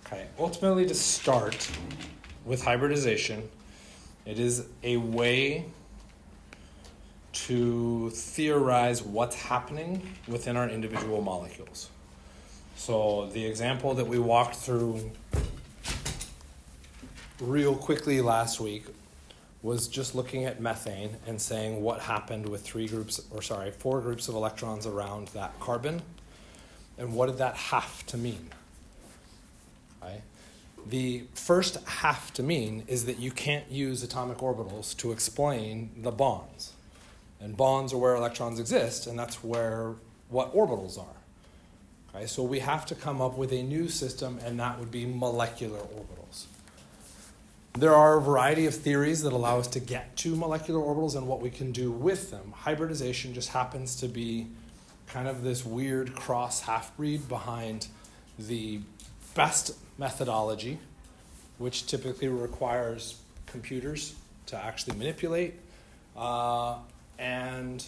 Okay, ultimately to start with hybridization, it is a way to theorize what's happening within our individual molecules. So the example that we walked through real quickly last week was just looking at methane and saying what happened with four groups of electrons around that carbon, and what did that have to mean? Okay. The first have to mean is that you can't use atomic orbitals to explain the bonds. And bonds are where electrons exist, and that's what orbitals are. Okay, so we have to come up with a new system, and that would be molecular orbitals. There are a variety of theories that allow us to get to molecular orbitals and what we can do with them. Hybridization just happens to be kind of this weird cross half-breed behind the best methodology, which typically requires computers to actually manipulate and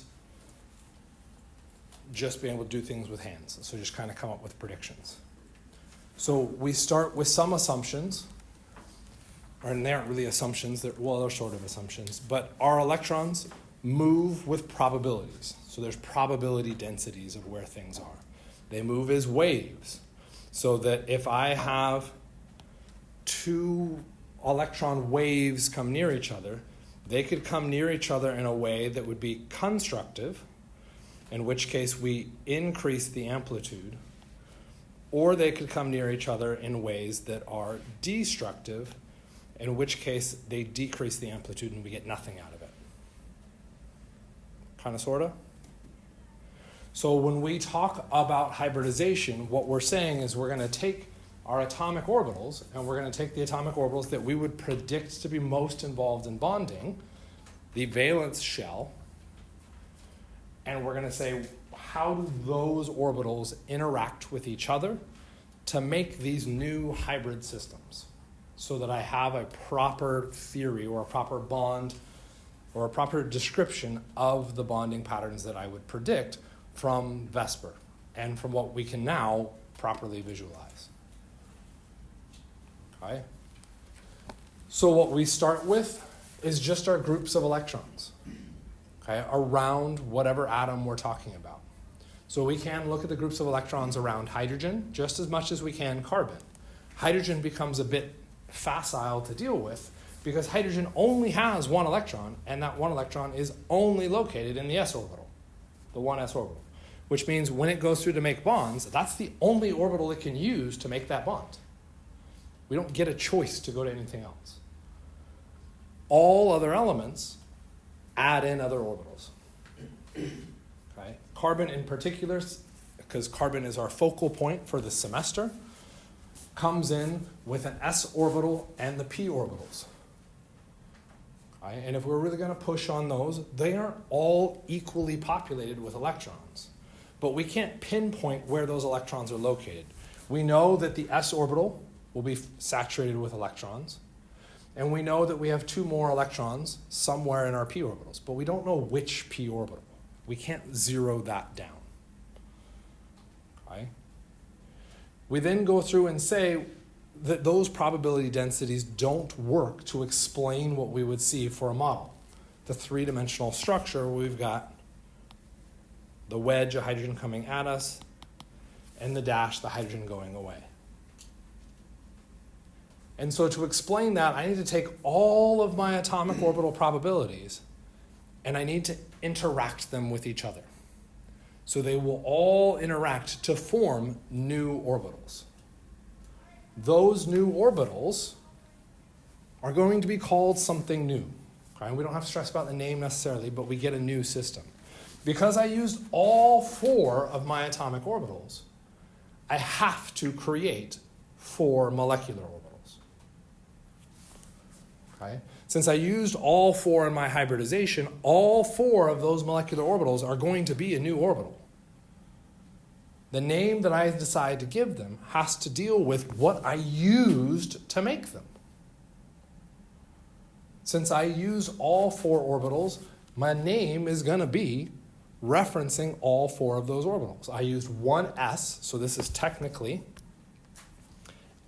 just being able to do things with hands. So just kind of come up with predictions. So we start with some assumptions, and they aren't really assumptions, they're sort of assumptions, but our electrons move with probabilities. So there's probability densities of where things are. They move as waves, so that if I have two electron waves come near each other, they could come near each other in a way that would be constructive, in which case we increase the amplitude, or they could come near each other in ways that are destructive, in which case they decrease the amplitude and we get nothing out of it. Kind of, sort of? So when we talk about hybridization, what we're saying is we're going to take our atomic orbitals, and we're going to take the atomic orbitals that we would predict to be most involved in bonding, the valence shell, and we're going to say, how do those orbitals interact with each other to make these new hybrid systems, so that I have a proper theory or a proper bond or a proper description of the bonding patterns that I would predict from VSEPR and from what we can now properly visualize. Okay? So what we start with is just our groups of electrons, okay, around whatever atom we're talking about. So we can look at the groups of electrons around hydrogen just as much as we can carbon. Hydrogen becomes a bit facile to deal with because hydrogen only has one electron, and that one electron is only located in the s orbital, the 1s orbital, which means when it goes through to make bonds, that's the only orbital it can use to make that bond. We don't get a choice to go to anything else. All other elements add in other orbitals. Okay? Carbon in particular, because carbon is our focal point for the semester, comes in with an s orbital and the p orbitals. Okay? And if we're really going to push on those, they aren't all equally populated with electrons. But we can't pinpoint where those electrons are located. We know that the s orbital will be saturated with electrons, and we know that we have two more electrons somewhere in our p orbitals, but we don't know which p orbital. We can't zero that down. Okay? We then go through and say that those probability densities don't work to explain what we would see for a model. The three-dimensional structure, we've got the wedge of hydrogen coming at us, and the dash, the hydrogen going away. And so to explain that, I need to take all of my atomic orbital probabilities, and I need to interact them with each other. So they will all interact to form new orbitals. Those new orbitals are going to be called something new. Okay? We don't have to stress about the name necessarily, but we get a new system. Because I used all four of my atomic orbitals, I have to create four molecular orbitals. Okay? Since I used all four in my hybridization, all four of those molecular orbitals are going to be a new orbital. The name that I decide to give them has to deal with what I used to make them. Since I use all four orbitals, my name is going to be referencing all four of those orbitals. I used one s, so this is technically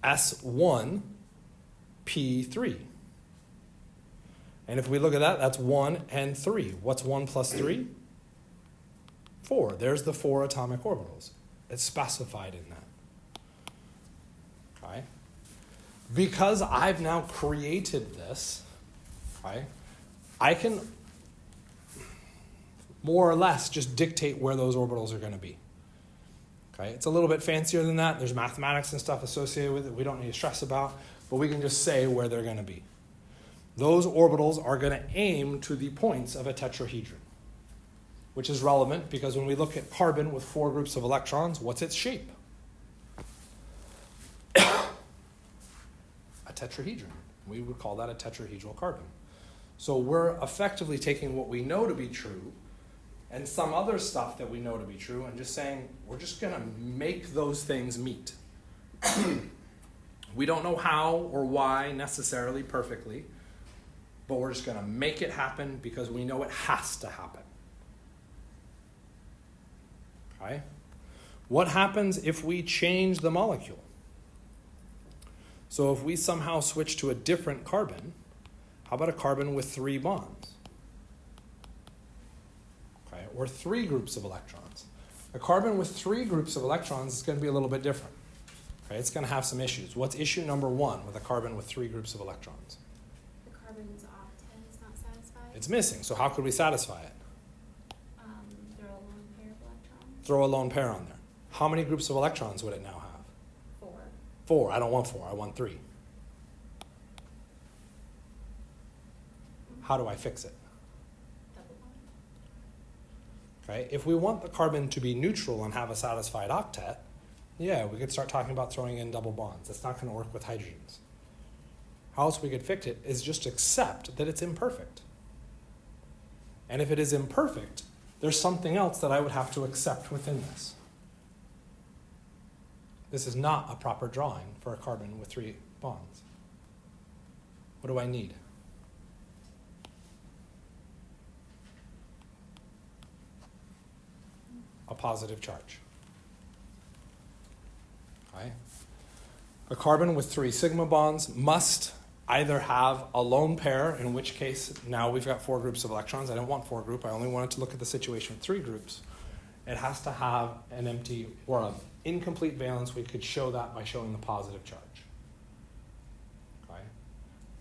S1P3. And if we look at that, that's 1 and 3. What's 1 plus 3? 4. There's the 4 atomic orbitals. It's specified in that. Okay? Because I've now created this, right, I can more or less just dictate where those orbitals are going to be. Okay? It's a little bit fancier than that. There's mathematics and stuff associated with it we don't need to stress about, but we can just say where they're going to be. Those orbitals are going to aim to the points of a tetrahedron, which is relevant because when we look at carbon with 4 groups of electrons, what's its shape? A tetrahedron. We would call that a tetrahedral carbon. So we're effectively taking what we know to be true and some other stuff that we know to be true and just saying, we're just going to make those things meet. We don't know how or why necessarily perfectly, but we're just going to make it happen because we know it has to happen. Okay? What happens if we change the molecule? So if we somehow switch to a different carbon, how about a carbon with 3 bonds? Okay, or 3 groups of electrons. A carbon with 3 groups of electrons is going to be a little bit different. Okay, it's going to have some issues. What's issue number 1 with a carbon with 3 groups of electrons? The carbon's octet is not satisfied. It's missing, so how could we satisfy it? Throw a lone pair of electrons. Throw a lone pair on there. How many groups of electrons would it now have? 4. 4. I don't want 4. I want 3. How do I fix it? Double bond. Okay. If we want the carbon to be neutral and have a satisfied octet, yeah, we could start talking about throwing in double bonds. That's not going to work with hydrogens. How else we could fix it is just accept that it's imperfect. And if it is imperfect, there's something else that I would have to accept within this. This is not a proper drawing for a carbon with 3 bonds. What do I need? A positive charge. Okay. A carbon with 3 sigma bonds must either have a lone pair, in which case now we've got 4 groups of electrons. I don't want 4 group. I only wanted to look at the situation with 3 groups. It has to have an empty or an incomplete valence. We could show that by showing the positive charge. Okay.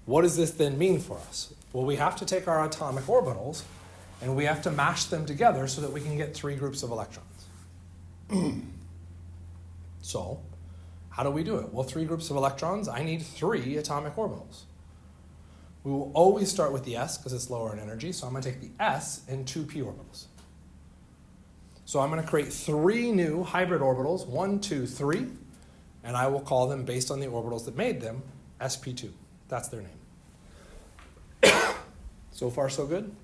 What does this then mean for us? Well, we have to take our atomic orbitals and we have to mash them together so that we can get 3 groups of electrons. So, how do we do it? Well, 3 groups of electrons, I need 3 atomic orbitals. We will always start with the s because it's lower in energy, so I'm going to take the s and 2 p orbitals. So I'm going to create 3 new hybrid orbitals, 1, 2, 3, and I will call them, based on the orbitals that made them, sp2. That's their name. So far, so good?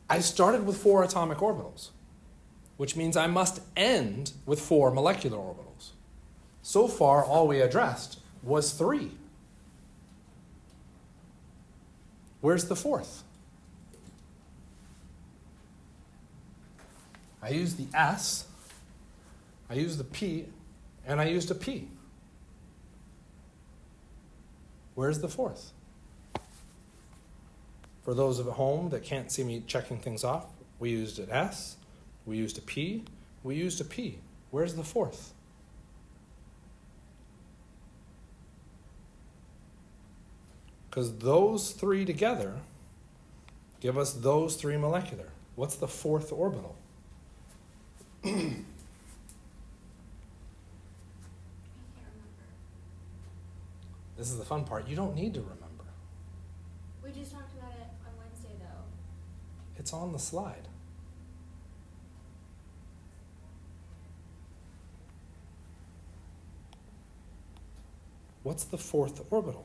I started with 4 atomic orbitals, which means I must end with 4 molecular orbitals. So far, all we addressed was 3. Where's the 4th? I used the S, I used the P, and I used a P. Where's the 4th? For those at home that can't see me checking things off, we used an S, we used a P, we used a P. Where's the 4th? Because those 3 together give us those 3 molecular. What's the 4th orbital? I can't remember. This is the fun part. You don't need to remember. We just talked about it on Wednesday, though. It's on the slide. What's the 4th orbital?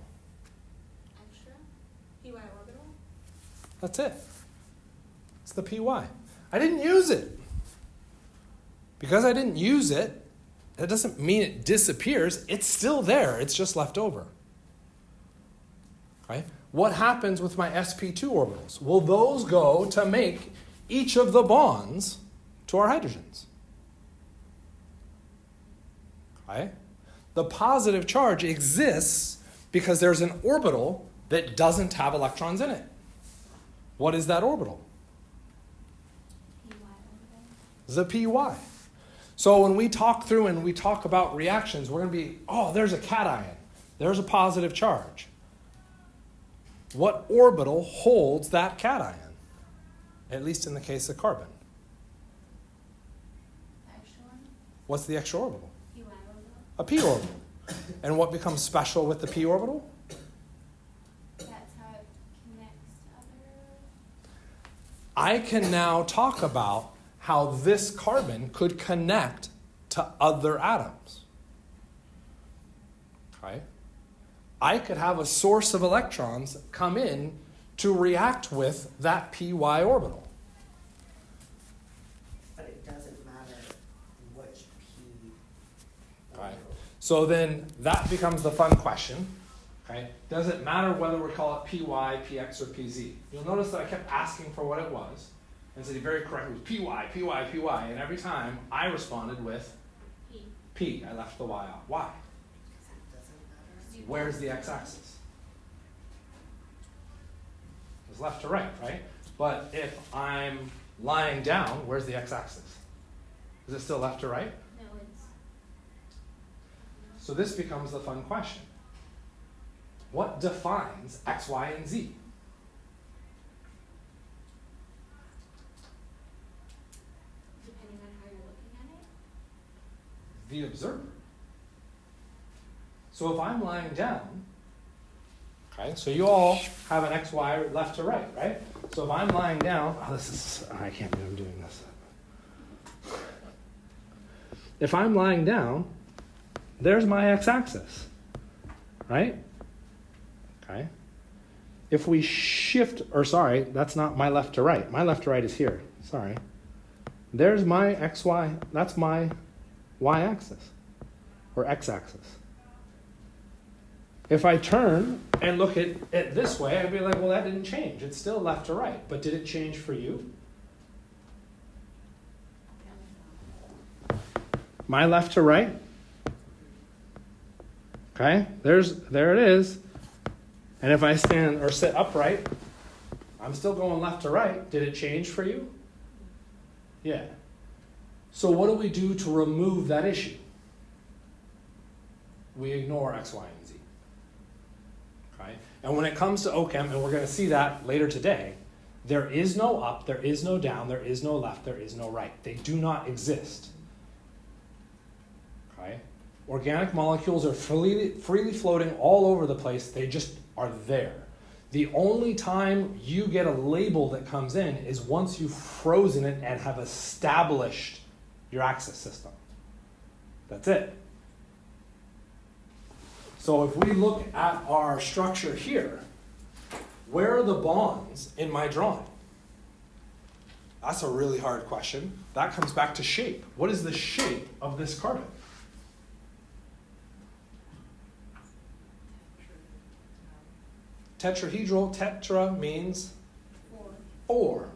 Extra? PY orbital? That's it. It's the PY. I didn't use it. Because I didn't use it, that doesn't mean it disappears. It's still there. It's just left over. Okay? What happens with my sp2 orbitals? Well, those go to make each of the bonds to our hydrogens. Okay? The positive charge exists because there's an orbital that doesn't have electrons in it. What is that orbital? The py. So when we talk through and we talk about reactions, we're going to be, oh, there's a cation. There's a positive charge. What orbital holds that cation? At least in the case of carbon. The extra one? What's the extra orbital? Py orbital. A p orbital. And what becomes special with the p orbital? That's how it connects to other. I can now talk about how this carbon could connect to other atoms. Okay? I could have a source of electrons come in to react with that py orbital. But it doesn't matter which P. Okay. So then that becomes the fun question. Okay? Does it matter whether we call it py, px, or pz? You'll notice that I kept asking for what it was, and said very correctly, it was py, and every time I responded with P. p. I left the y out. Why? It doesn't matter. Where's the x-axis? It's left to right, right? But if I'm lying down, where's the x-axis? Is it still left to right? No, it's. So this becomes the fun question. What defines x, y, and z? Depending on how you're looking at it. The observer. So if I'm lying down, okay, so you all have an x, y left to right, right? So if I'm lying down, I can't believe I'm doing this. If I'm lying down, there's my x-axis, right? Okay. If we shift, or sorry, that's not my left to right. My left to right is here, sorry. There's my xy, that's my y-axis, or x-axis. If I turn and look at it this way, I'd be like, well, that didn't change. It's still left to right. But did it change for you? My left to right. Okay, there it is. And if I stand or sit upright, I'm still going left to right. Did it change for you? Yeah. So what do we do to remove that issue? We ignore x, y, and z. Okay? And when it comes to OChem, and we're going to see that later today, there is no up, there is no down, there is no left, there is no right. They do not exist. Okay? Organic molecules are freely floating all over the place. They just are there. The only time you get a label that comes in is once you've frozen it and have established your axis system. That's it. So if we look at our structure here, where are the bonds in my drawing? That's a really hard question. That comes back to shape. What is the shape of this carbon? Tetrahedral. Tetra means 4.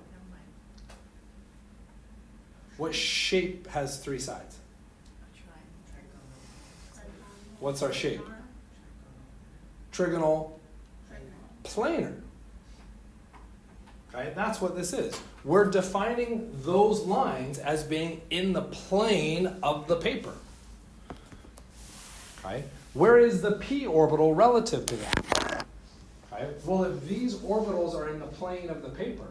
What shape has 3 sides? What's our shape? Trigonal, planar. Okay, that's what this is. We're defining those lines as being in the plane of the paper. Okay, where is the p orbital relative to that? Okay, well, if these orbitals are in the plane of the paper,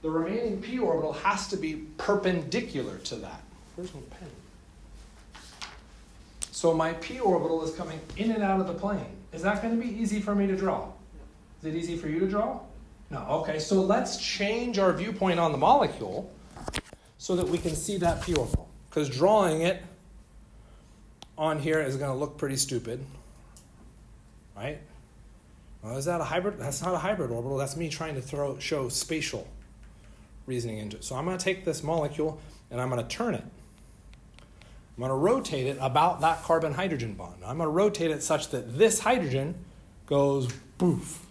the remaining p orbital has to be perpendicular to that. Where's my pen? So my p orbital is coming in and out of the plane. Is that going to be easy for me to draw? Is it easy for you to draw? No. Okay, so let's change our viewpoint on the molecule so that we can see that p orbital. Because drawing it on here is going to look pretty stupid. Right? Well, is that a hybrid? That's not a hybrid orbital. That's me trying to show spatial reasoning into it. So I'm going to take this molecule and I'm going to turn it. I'm going to rotate it about that carbon-hydrogen bond. I'm going to rotate it such that this hydrogen goes poof.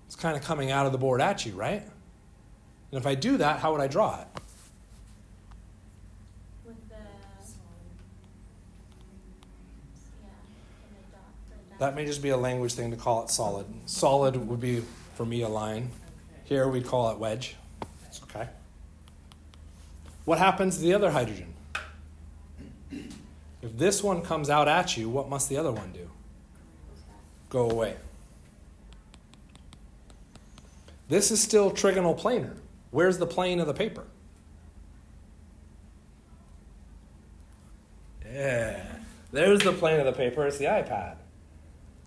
It's kind of coming out of the board at you, right? And if I do that, how would I draw it? With the That may just be a language thing to call it solid. Solid would be, for me, a line. Here we'd call it wedge. It's okay. What happens to the other hydrogen? If this one comes out at you, what must the other one do? Go away. This is still trigonal planar. Where's the plane of the paper? Yeah. There's the plane of the paper. It's the iPad.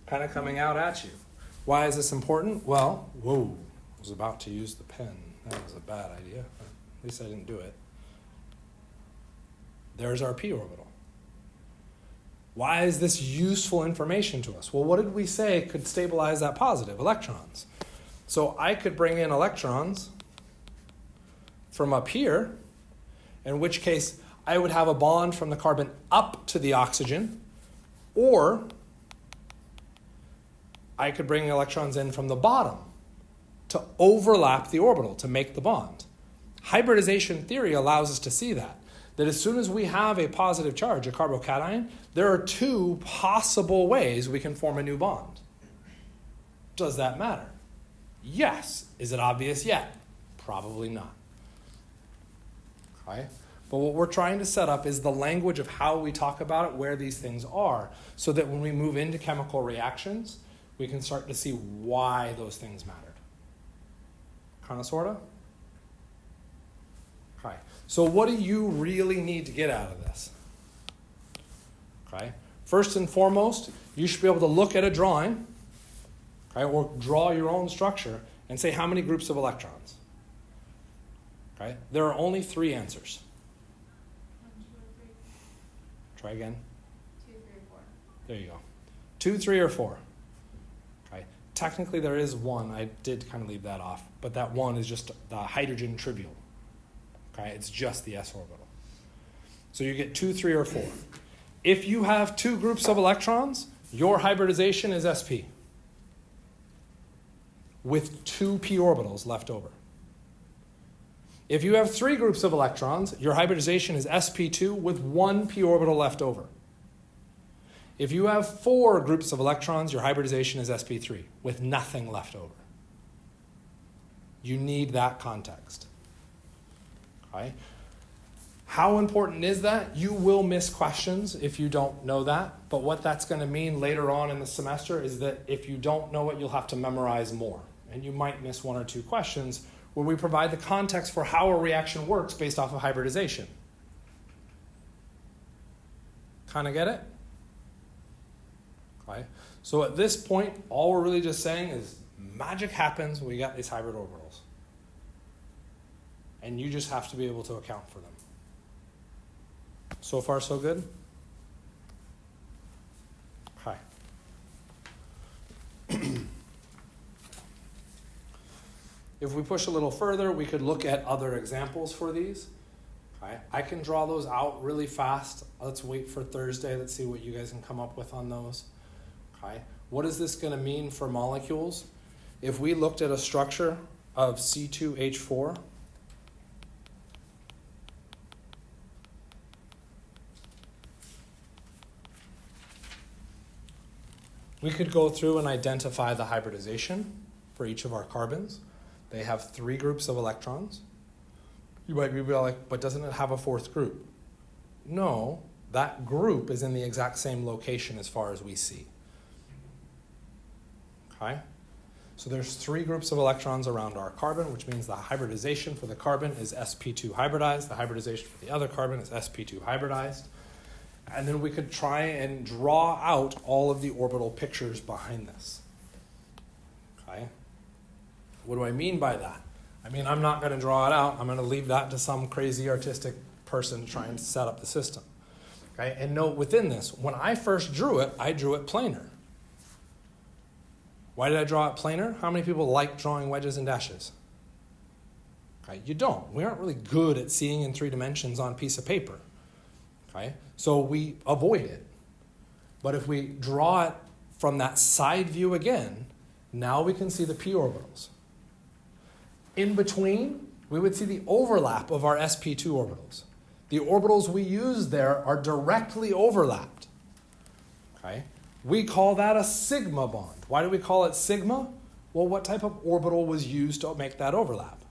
Kind of coming out at you. Why is this important? Well, whoa. I was about to use the pen. That was a bad idea. At least I didn't do it. There's our p orbital. Why is this useful information to us? Well, what did we say could stabilize that positive? Electrons. So I could bring in electrons from up here, in which case I would have a bond from the carbon up to the oxygen, or I could bring electrons in from the bottom to overlap the orbital to make the bond. Hybridization theory allows us to see that as soon as we have a positive charge, a carbocation, there are two possible ways we can form a new bond. Does that matter? Yes. Is it obvious yet? Probably not. Okay? But what we're trying to set up is the language of how we talk about it, where these things are, so that when we move into chemical reactions, we can start to see why those things mattered. Kind of, sort of? Okay. So what do you really need to get out of this? Okay. First and foremost, you should be able to look at a drawing, okay, or draw your own structure and say how many groups of electrons. Okay. There are only 3 answers. 1, 2, or 3. Try again. 2, 3, or 4. There you go. 2, 3, or 4. Okay. Technically there is 1. I did kind of leave that off, but that 1 is just the hydrogen trivial. Okay, it's just the s orbital. So you get 2, 3, or 4. If you have 2 groups of electrons, your hybridization is sp, with 2 p orbitals left over. If you have 3 groups of electrons, your hybridization is sp2 with 1 p orbital left over. If you have 4 groups of electrons, your hybridization is sp3 with nothing left over. You need that context. Okay. How important is that? You will miss questions if you don't know that, but what that's going to mean later on in the semester is that if you don't know it, you'll have to memorize more, and you might miss 1 or 2 questions where we provide the context for how a reaction works based off of hybridization. Kind of get it? Okay. So at this point, all we're really just saying is magic happens when we got these hybrid orbitals. And you just have to be able to account for them. So far, so good? Okay. If we push a little further, we could look at other examples for these. Okay. I can draw those out really fast. Let's wait for Thursday. Let's see what you guys can come up with on those. Okay. What is this going to mean for molecules? If we looked at a structure of C2H4, we could go through and identify the hybridization for each of our carbons. They have 3 groups of electrons. You might be like, but doesn't it have a 4th group? No, that group is in the exact same location as far as we see. Okay? So there's 3 groups of electrons around our carbon, which means the hybridization for the carbon is sp2 hybridized. The hybridization for the other carbon is sp2 hybridized. And then we could try and draw out all of the orbital pictures behind this. Okay? What do I mean by that? I mean, I'm not going to draw it out. I'm going to leave that to some crazy artistic person to try and set up the system. Okay? And note within this, when I first drew it, I drew it planar. Why did I draw it planar? How many people like drawing wedges and dashes? Okay? You don't. We aren't really good at seeing in 3 dimensions on a piece of paper. Okay? So we avoid it. But if we draw it from that side view again, now we can see the p orbitals. In between, we would see the overlap of our sp2 orbitals. The orbitals we use there are directly overlapped. Okay? We call that a sigma bond. Why do we call it sigma? Well, what type of orbital was used to make that overlap?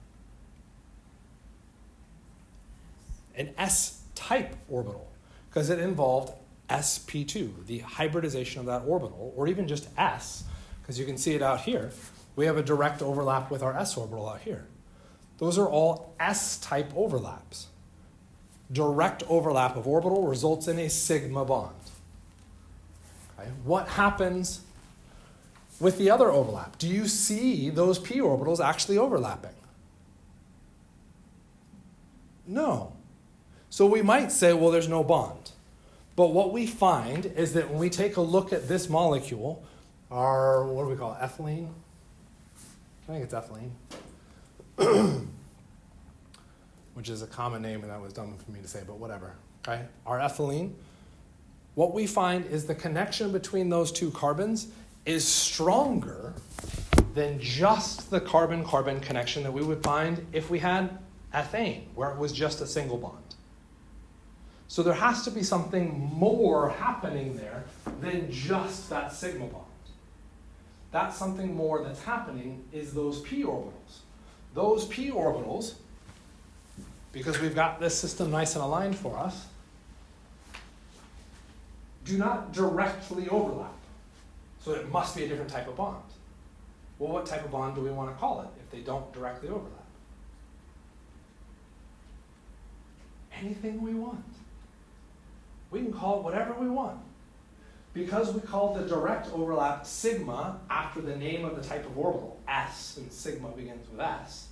An S-type orbital, because it involved sp2, the hybridization of that orbital, or even just s, because you can see it out here. We have a direct overlap with our s orbital out here. Those are all S-type overlaps. Direct overlap of orbital results in a sigma bond. Okay. What happens with the other overlap? Do you see those p orbitals actually overlapping? No. So we might say, well, there's no bond. But what we find is that when we take a look at this molecule, our, what do we call it, ethylene? I think it's ethylene. Which is a common name, and that was dumb for me to say, but whatever. Okay? Our ethylene, what we find is the connection between those two carbons is stronger than just the carbon-carbon connection that we would find if we had ethane, where it was just a single bond. So there has to be something more happening there than just that sigma bond. That something more that's happening is those p orbitals. Those p orbitals, because we've got this system nice and aligned for us, do not directly overlap. So it must be a different type of bond. Well, what type of bond do we want to call it if they don't directly overlap? Anything we want. We can call it whatever we want. Because we call the direct overlap sigma after the name of the type of orbital, s, and sigma begins with s,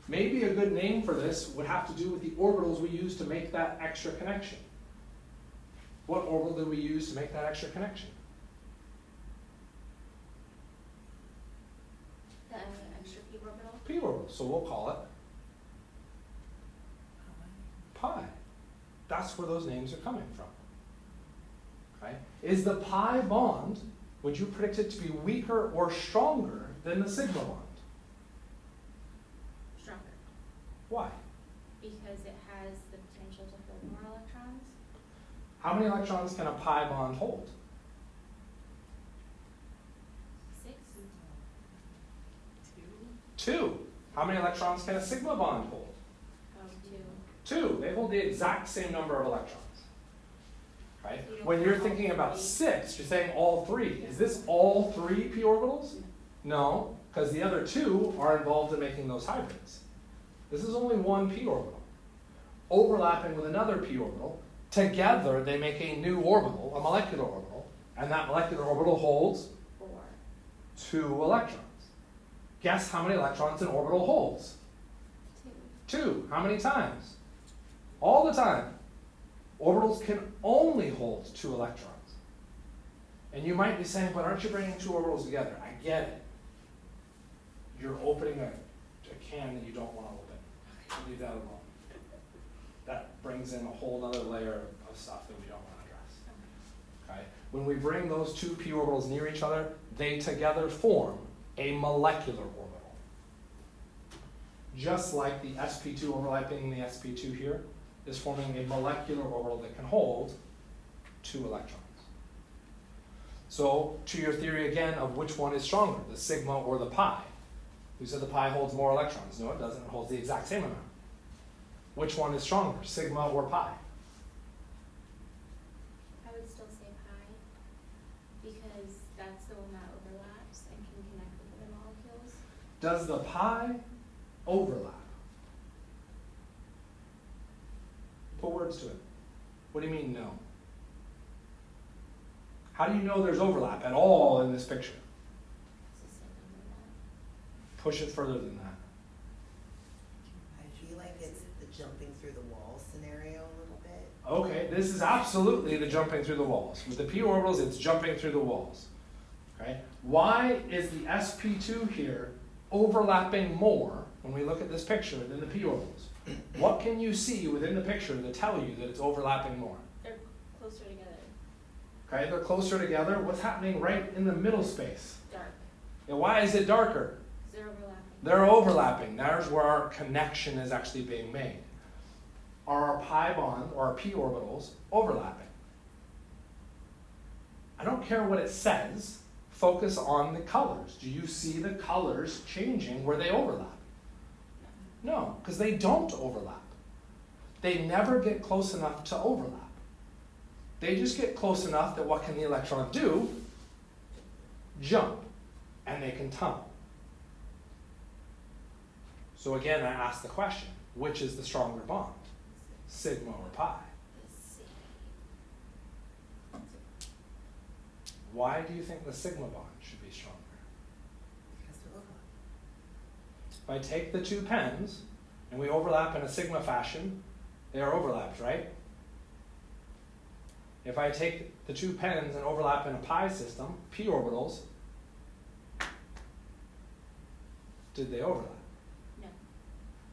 maybe a good name for this would have to do with the orbitals we use to make that extra connection. What orbital did we use to make that extra connection? The extra p orbital? P orbital, so we'll call it pi. That's where those names are coming from. Okay? Is the pi bond, would you predict it to be weaker or stronger than the sigma bond? Stronger. Why? Because it has the potential to hold more electrons. How many electrons can a pi bond hold? 6. 2. How many electrons can a sigma bond hold? 2. 2. They hold the exact same number of electrons. Right? So you don't When you're have thinking all about 3. 6, you're saying all 3. Is this all 3 p orbitals? No, because the other 2 are involved in making those hybrids. This is only one p orbital. Overlapping with another p orbital, together they make a new orbital, a molecular orbital, and that molecular orbital holds 4. 2 electrons. Guess how many electrons an orbital holds? 2. 2. How many times? All the time. Orbitals can only hold 2 electrons. And you might be saying, but aren't you bringing 2 orbitals together? I get it. You're opening a can that you don't want to open. Leave that alone. That brings in a whole other layer of stuff that we don't want to address. Okay? When we bring those 2 p orbitals near each other, they together form a molecular orbital. Just like the sp2 overlapping the sp2 here is forming a molecular orbital that can hold 2 electrons. So, to your theory again of which one is stronger, the sigma or the pi. Who said the pi holds more electrons? No, it doesn't. It holds the exact same amount. Which one is stronger, sigma or pi? I would still say pi, because that's the one that overlaps and can connect with other molecules. Does the pi overlap? Put words to it. What do you mean no? How do you know there's overlap at all in this picture? It's the same overlap. Push it further than that. I feel like it's the jumping through the wall scenario a little bit. Okay, this is absolutely the jumping through the walls. With the p orbitals, it's jumping through the walls. Okay? Why is the sp2 here overlapping more when we look at this picture than the p orbitals? What can you see within the picture to tell you that it's overlapping more? They're closer together. Okay, they're closer together. What's happening right in the middle space? Dark. And why is it darker? They're overlapping. They're overlapping. There's where our connection is actually being made. Are our pi bond or our p orbitals overlapping? I don't don't care what it says. Focus on the colors. Do you see the colors changing where they overlap? No, because they don't overlap. They never get close enough to overlap. They just get close enough that what can the electron do? Jump. And they can tunnel. So again, I ask the question, which is the stronger bond? Sigma or pi? Why do you think the sigma bond should be stronger? Because they're overlapping. If I take the two pens and we overlap in a sigma fashion, they are overlapped, right? If I take the two pens and overlap in a pi system, p orbitals, did they overlap? No.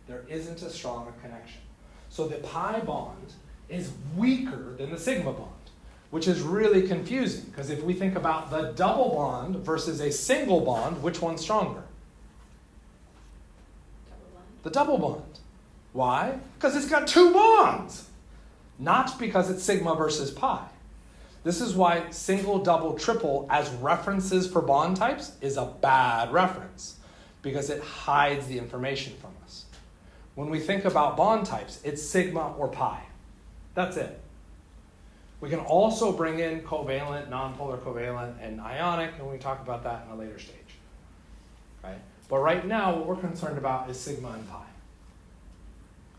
There isn't a stronger connection. So the pi bond is weaker than the sigma bond, which is really confusing, because if we think about the double bond versus a single bond, which one's stronger? Double bond. The double bond. Why? Because it's got two bonds, not because it's sigma versus pi. This is why single, double, triple as references for bond types is a bad reference, because it hides the information from us. When we think about bond types, it's sigma or pi. That's it. We can also bring in covalent, nonpolar covalent, and ionic, and we can talk about that in a later stage. Right? But right now, what we're concerned about is sigma and pi.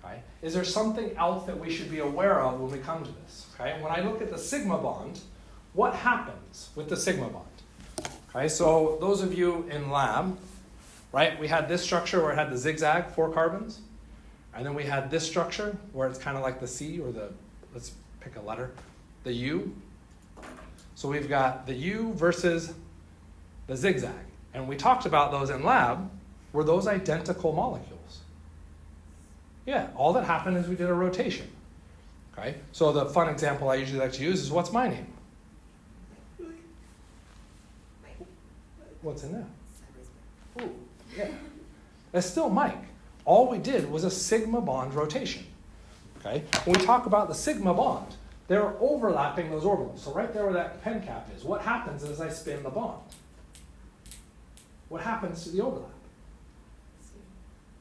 Okay? Is there something else that we should be aware of when we come to this? Okay? When I look at the sigma bond, what happens with the sigma bond? Okay, so those of you in lab, right, we had this structure where it had the zigzag, 4 carbons, and then we had this structure where it's kind of like the C or the, let's pick a letter, the U. So we've got the U versus the zigzag. And we talked about those in lab. Were those identical molecules? Yeah, all that happened is we did a rotation. Okay, so the fun example I usually like to use is, what's my name? What's in there? Ooh, yeah. It's still Mike. All we did was a sigma bond rotation. Okay, when we talk about the sigma bond, they're overlapping those orbitals. So right there where that pen cap is, what happens as I spin the bond? What happens to the overlap?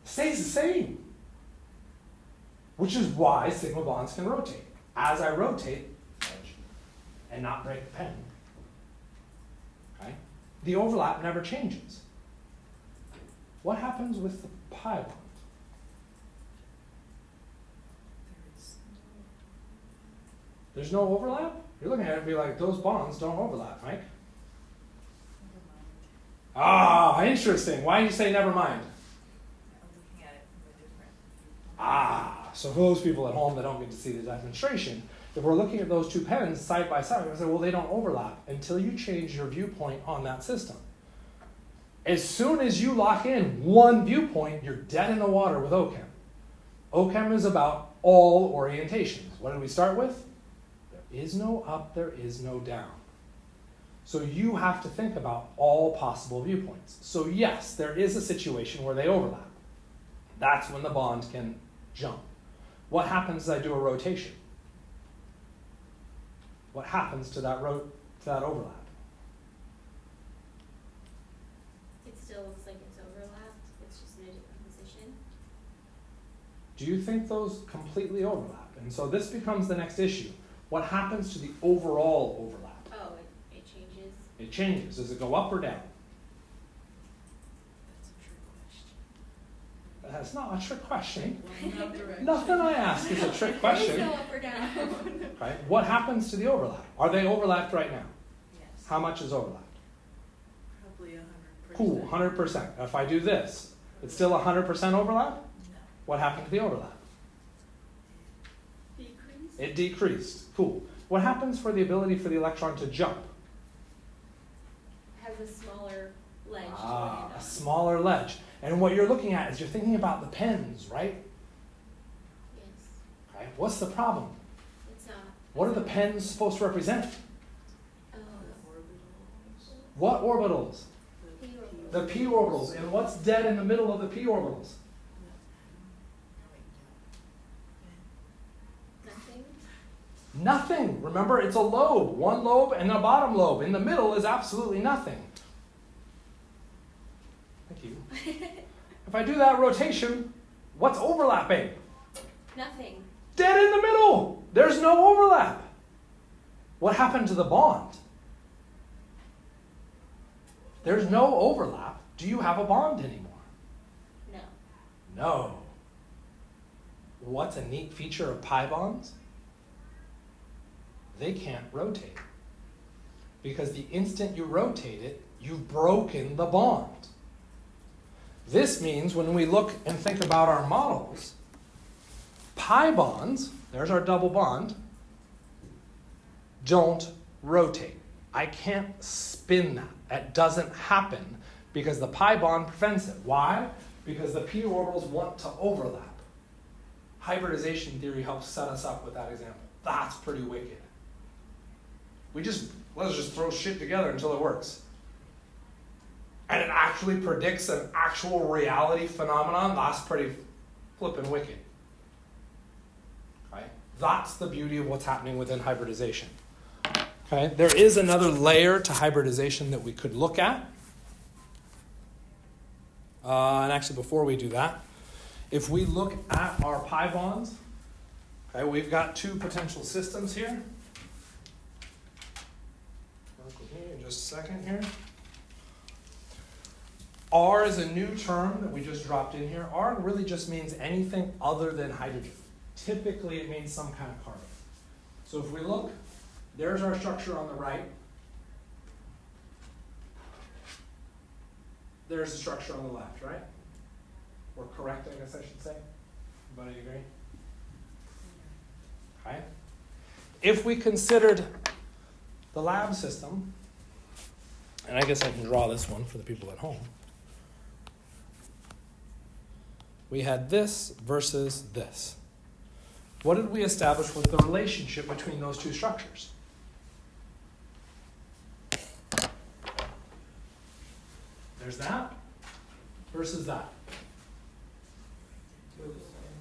It stays the same. Which is why sigma bonds can rotate. As I rotate, and not break the pen, okay, the overlap never changes. What happens with the pi bond? There's no overlap? You're looking at it and be like, those bonds don't overlap, Mike. Ah, interesting. Why do you say never mind? I'm looking at it from a different viewpoint. Ah, so for those people at home that don't get to see the demonstration, if we're looking at those two pens side by side, we're going to say, well, they don't overlap until you change your viewpoint on that system. As soon as you lock in one viewpoint, you're dead in the water with OChem. OChem is about all orientations. What did we start with? There is no up, there is no down. So you have to think about all possible viewpoints. So yes, there is a situation where they overlap. That's when the bond can jump. What happens as I do a rotation? What happens to that overlap? It still looks like it's overlapped, it's just in a different position. Do you think those completely overlap? And so this becomes the next issue. What happens to the overall overlap? Oh, it changes. It changes. Does it go up or down? That's a trick question. That's not a trick question. Well, direction. Nothing I ask is a trick question. There is no up or down. Right? What happens to the overlap? Are they overlapped right now? Yes. How much is overlapped? Probably 100%. Cool, 100%. If I do this, it's still 100% overlap? No. What happened to the overlap? Decrease? It decreased. Cool. What happens for the ability for the electron to jump? Has a smaller ledge to Ah, land a on. smaller ledge. And what you're looking at is you're thinking about the pens, right? Yes. Okay. What's the problem? It's not. What are the pens supposed to represent? Oh, What orbitals? P orbital. The p orbitals. And what's dead in the middle of the p orbitals? Nothing? Nothing. Remember, it's a lobe. One lobe and a bottom lobe. In the middle is absolutely nothing. Thank you. If I do that rotation, what's overlapping? Nothing. Dead in the middle. There's no overlap. What happened to the bond? There's no overlap. Do you have a bond anymore? No. No. What's a neat feature of pi bonds? They can't rotate. Because the instant you rotate it, you've broken the bond. This means when we look and think about our models, pi bonds, there's our double bond, don't rotate. I can't spin that. That doesn't happen because the pi bond prevents it. Why? Because the p orbitals want to overlap. Hybridization theory helps set us up with that example. That's pretty wicked. Let's just throw shit together until it works. And it actually predicts an actual reality phenomenon. That's pretty flippin' wicked. Okay? That's the beauty of what's happening within hybridization. Okay? There is another layer to hybridization that we could look at. And actually, before we do that, if we look at our pi bonds, okay, we've got two potential systems here. Work with me in just a second here. R is a new term that we just dropped in here. R really just means anything other than hydrogen. Typically, it means some kind of carbon. So if we look, there's our structure on the right. There's the structure on the left, right? Or correct, I guess I should say. Everybody agree? Okay. If we considered the lab system, and I guess I can draw this one for the people at home. We had this versus this. What did we establish was the relationship between those two structures? There's that versus that.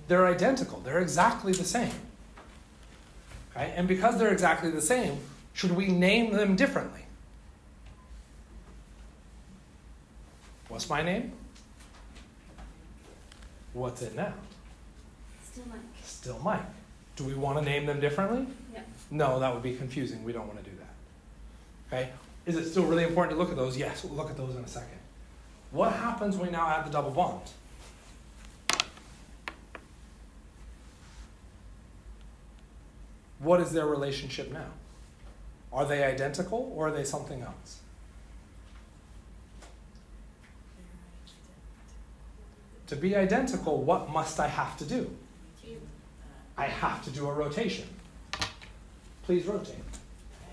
They're identical. They're exactly the same. Okay? And because they're exactly the same, should we name them differently? What's my name? What's it now? Still Mike. Still Mike. Do we want to name them differently? Yep. No, that would be confusing. We don't want to do that. Okay? Is it still really important to look at those? Yes, we'll look at those in a second. What happens when we now add the double bond? What is their relationship now? Are they identical or are they something else? To be identical, what must I have to do? I have to do a rotation. Please rotate. I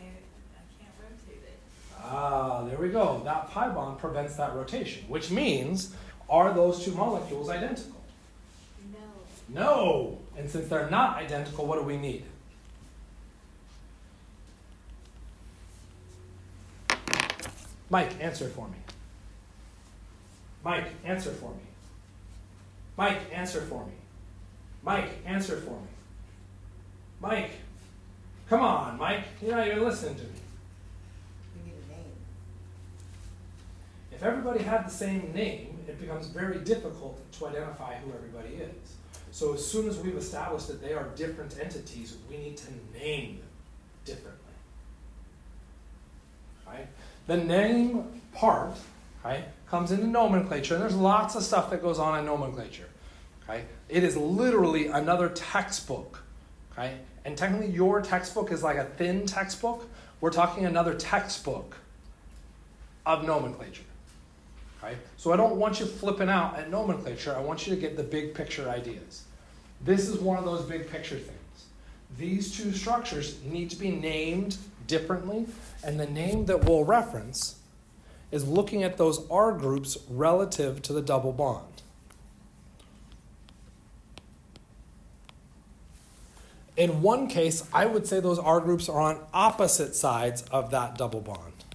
can't rotate it. Ah, there we go. That pi bond prevents that rotation, which means, are those two molecules identical? No. No. And since they're not identical, what do we need? Mike, answer for me. Mike, answer for me. Mike, answer for me. Mike, answer for me. Mike, come on, Mike. You're not even listening to me. We need a name. If everybody had the same name, it becomes very difficult to identify who everybody is. So as soon as we've established that they are different entities, we need to name them differently. Right? The name part, right, comes into nomenclature, and there's lots of stuff that goes on in nomenclature. Okay? It is literally another textbook. Okay? And technically your textbook is like a thin textbook. We're talking another textbook of nomenclature. Okay? So I don't want you flipping out at nomenclature. I want you to get the big picture ideas. This is one of those big picture things. These two structures need to be named differently, and the name that we'll reference is looking at those R groups relative to the double bond. In one case, I would say those R groups are on opposite sides of that double bond.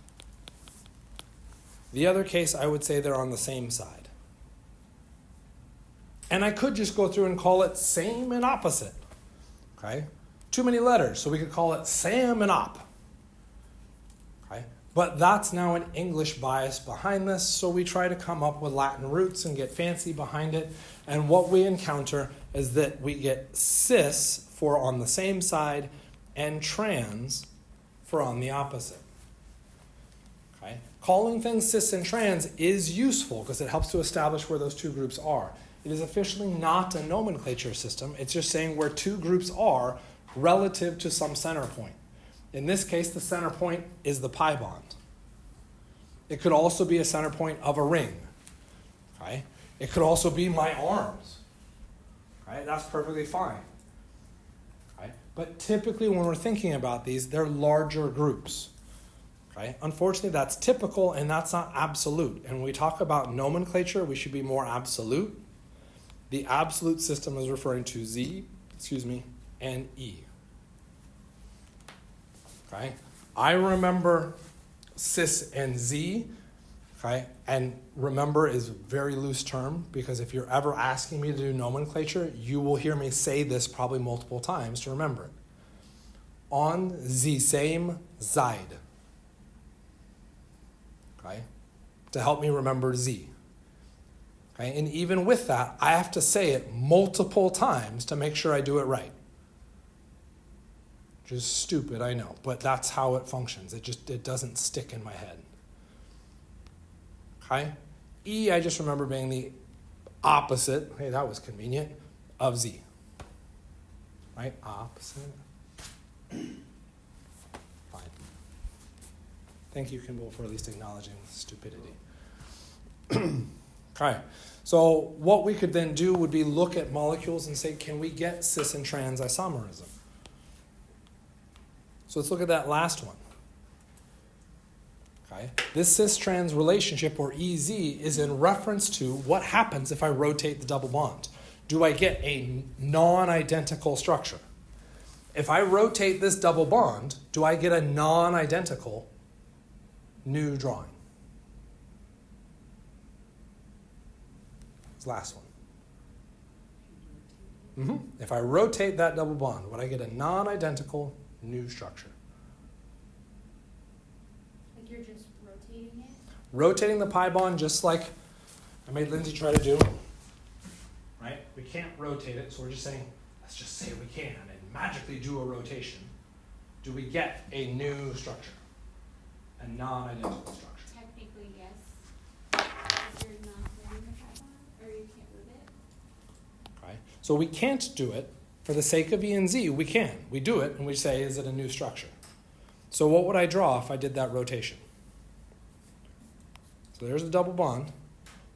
The other case, I would say they're on the same side. And I could just go through and call it same and opposite. Okay? too many letters, so we could call it Sam and Op. Okay? But that's now an English bias behind this, so we try to come up with Latin roots and get fancy behind it. And what we encounter is that we get cis for on the same side and trans for on the opposite. Okay? Calling things cis and trans is useful because it helps to establish where those two groups are. It is officially not a nomenclature system. It's just saying where two groups are relative to some center point. In this case, the center point is the pi bond. It could also be a center point of a ring. Okay? It could also be my arms. Right? That's perfectly fine. Okay? But typically when we're thinking about these, they're larger groups. Okay? Unfortunately, that's typical and that's not absolute. And when we talk about nomenclature, we should be more absolute. The absolute system is referring to Z, and E. Okay? I remember cis and Z, okay? And remember is a very loose term because if you're ever asking me to do nomenclature, you will hear me say this probably multiple times to remember it. On the same side. Okay? To help me remember Z. Okay? And even with that, I have to say it multiple times to make sure I do it right. Which is stupid, I know, but that's how it functions. It doesn't stick in my head. Okay? E, I just remember being the opposite, hey, that was convenient, of Z. Right? Opposite. Fine. Thank you, Kimball, for at least acknowledging stupidity. Okay. So what we could then do would be look at molecules and say, can we get cis and trans isomerism? So let's look at that last one. Okay. This cis-trans relationship, or EZ, is in reference to what happens if I rotate the double bond. Do I get a non-identical structure? If I rotate this double bond, do I get a non-identical new drawing? This last one. If I rotate that double bond, would I get a non-identical new structure? Like you're just rotating it? Rotating the pi bond just like I made Lindsay try to do. Right? We can't rotate it, so we're just saying, let's just say we can and magically do a rotation. Do we get a new structure? A non-identical structure? Technically, yes. Because you're not moving the pi bond, or you can't move it. Okay? So we can't do it. For the sake of E and Z, we can. We do it, and we say, is it a new structure? So what would I draw if I did that rotation? So there's the double bond.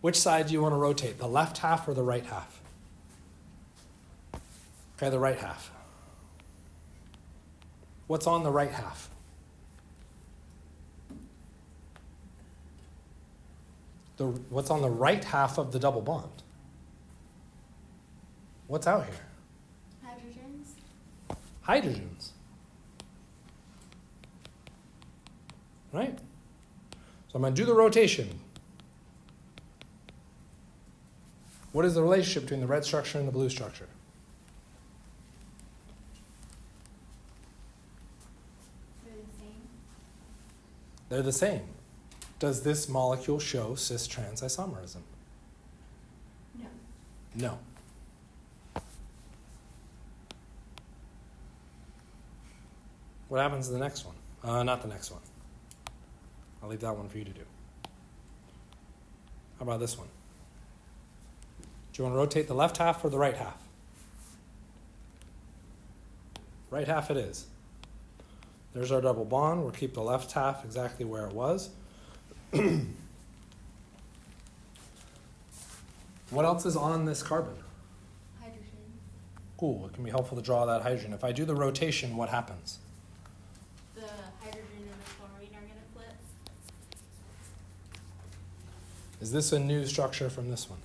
Which side do you want to rotate, the left half or the right half? Okay, the right half. What's on the right half? What's on the right half of the double bond? What's out here? Hydrogens. Right? So I'm going to do the rotation. What is the relationship between the red structure and the blue structure? They're the same. They're the same. Does this molecule show cis-trans isomerism? No. No. What happens to the next one? Not the next one. I'll leave that one for you to do. How about this one? Do you want to rotate the left half or the right half? Right half it is. There's our double bond. We'll keep the left half exactly where it was. What else is on this carbon? Hydrogen. Cool. It can be helpful to draw that hydrogen. If I do the rotation, what happens? The hydrogen and the chlorine are going to flip. Is this a new structure from this one?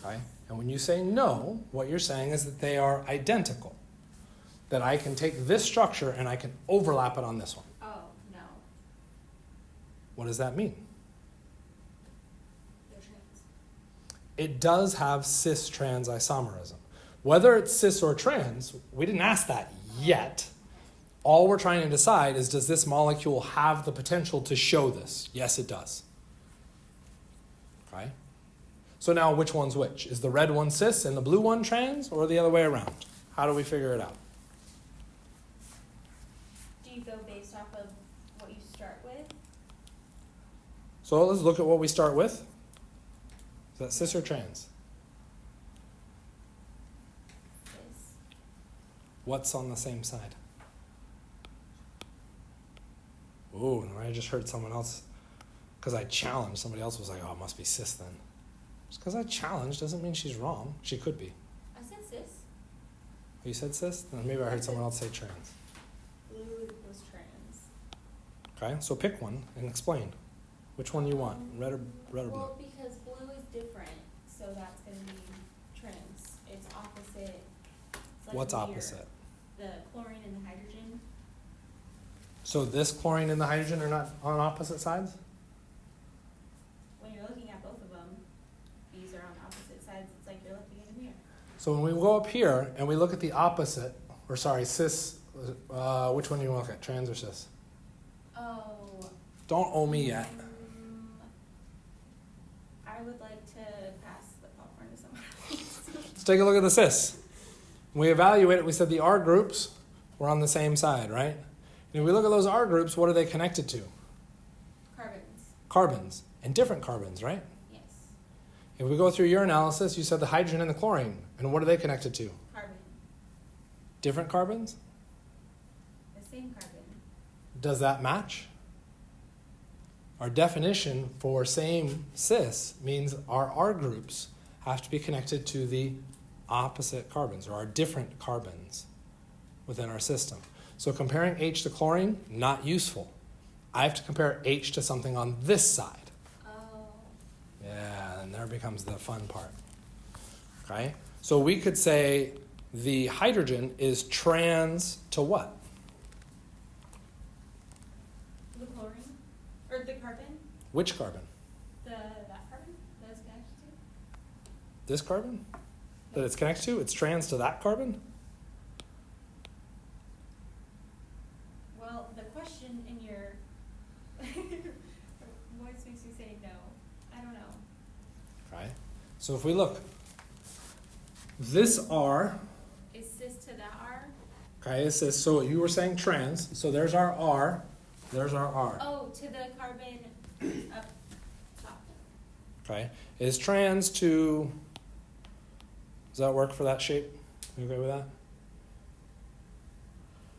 Okay. And when you say no, what you're saying is that they are identical. That I can take this structure and I can overlap it on this one. Oh, no. What does that mean? They're trans. it does have cis-trans isomerism. Whether it's cis or trans, we didn't ask that yet. All we're trying to decide is, does this molecule have the potential to show this? Yes, it does. Okay? So now which one's which? Is the red one cis and the blue one trans, or the other way around? How do we figure it out? Do you go based off of what you start with? So let's look at what we start with. Is that cis or trans? Cis. What's on the same side? Ooh, I just heard someone else, because I challenged, somebody else was like, oh, it must be cis then. Just because I challenged doesn't mean she's wrong. She could be. I said cis. You said cis? Then maybe I heard someone else say trans. Blue was trans. Okay, so pick one and explain. Which one you want, red or blue? Well, because blue is different, so that's going to be trans. It's opposite. It's like What's a mirror. opposite? The chlorine and the hydrogen. So this chlorine and the hydrogen are not on opposite sides? When you're looking at both of them, these are on opposite sides. It's like you're looking in a mirror. So when we go up here and we look at the opposite, or sorry, cis, which one do you want to look at, trans or cis? Oh. Don't owe me yet. I would like to pass the popcorn to someone else. Let's take a look at the cis. When we evaluate it, we said the R groups were on the same side, right? And if we look at those R groups, what are they connected to? Carbons. Carbons, and different carbons, right? Yes. If we go through your analysis, you said the hydrogen and the chlorine, and what are they connected to? Carbon. Different carbons? The same carbon. Does that match? Our definition for same cis means our R groups have to be connected to the opposite carbons, or our different carbons within our system. So comparing H to chlorine, not useful. I have to compare H to something on this side. Oh. Yeah, and there becomes the fun part. Okay? So we could say the hydrogen is trans to what? The chlorine? Or the carbon? Which carbon? That carbon that it's connected to? This carbon? That it's connected to? It's trans to that carbon? Well, the question in your voice makes me say no. I don't know. Okay. So if we look, this R, Is cis to that R? okay, it says, so you were saying trans, so there's our R, there's our R. Oh, to the carbon up top. Okay. Is trans to, does that work for that shape? You okay with that?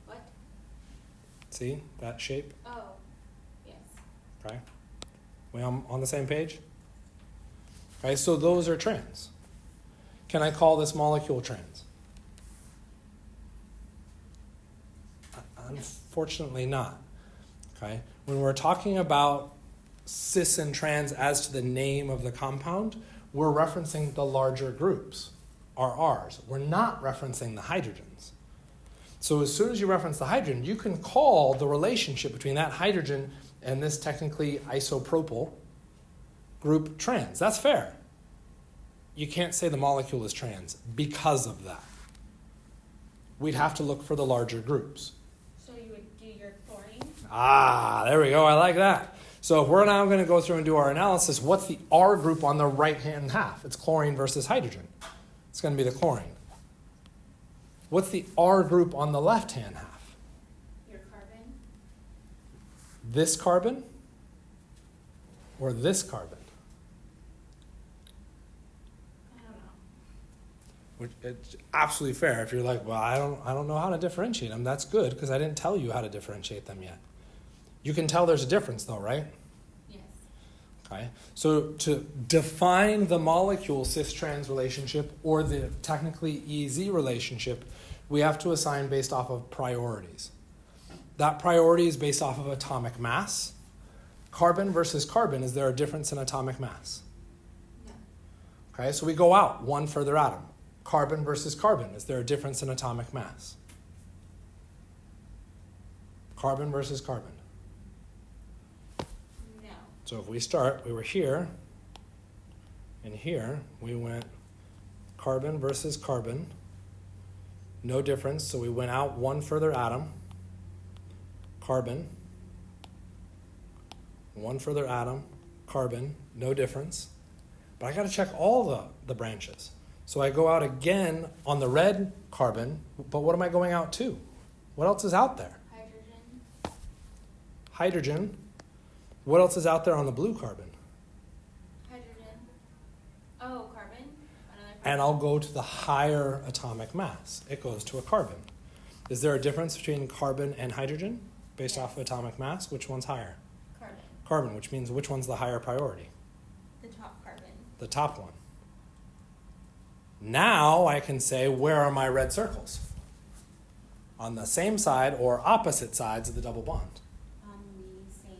What? See, that shape? Oh, yes. Okay. We on the same page? Okay, so those are trans. Can I call this molecule trans? Unfortunately not. Okay. When we're talking about cis and trans as to the name of the compound, we're referencing the larger groups, our R's. We're not referencing the hydrogens. So as soon as you reference the hydrogen, you can call the relationship between that hydrogen and this technically isopropyl group trans. That's fair. You can't say the molecule is trans because of that. We'd have to look for the larger groups. So you would do your chlorine? Ah, there we go. I like that. So if we're now going to go through and do our analysis, what's the R group on the right-hand half? It's chlorine versus hydrogen. It's going to be the chlorine. What's the R group on the left-hand half? Your carbon? This carbon or this carbon? I don't know. Which it's absolutely fair. If you're like, well, I don't know how to differentiate them. That's good because I didn't tell you how to differentiate them yet. You can tell there's a difference though, right? Yes. Okay. So to define the molecule cis-trans relationship or the technically EZ relationship, we have to assign based off of priorities. That priority is based off of atomic mass. Carbon versus carbon, is there a difference in atomic mass? No. Okay, so we go out one further atom. Carbon versus carbon, is there a difference in atomic mass? Carbon versus carbon. No. So if we start, we were here, And here we went carbon versus carbon. No difference, so we went out one further atom. Carbon. One further atom. Carbon. No difference. But I got to check all the branches. So I go out again on the red carbon, but what am I going out to? What else is out there? Hydrogen. Hydrogen. What else is out there on the blue carbon? Hydrogen. Oh, carbon. Another carbon. And I'll go to the higher atomic mass. It goes to a carbon. Is there a difference between carbon and hydrogen based off of atomic mass? Which one's higher? Carbon. Carbon, which means which one's the higher priority? The top carbon. The top one. Now I can say, where are my red circles? On the same side or opposite sides of the double bond. On the same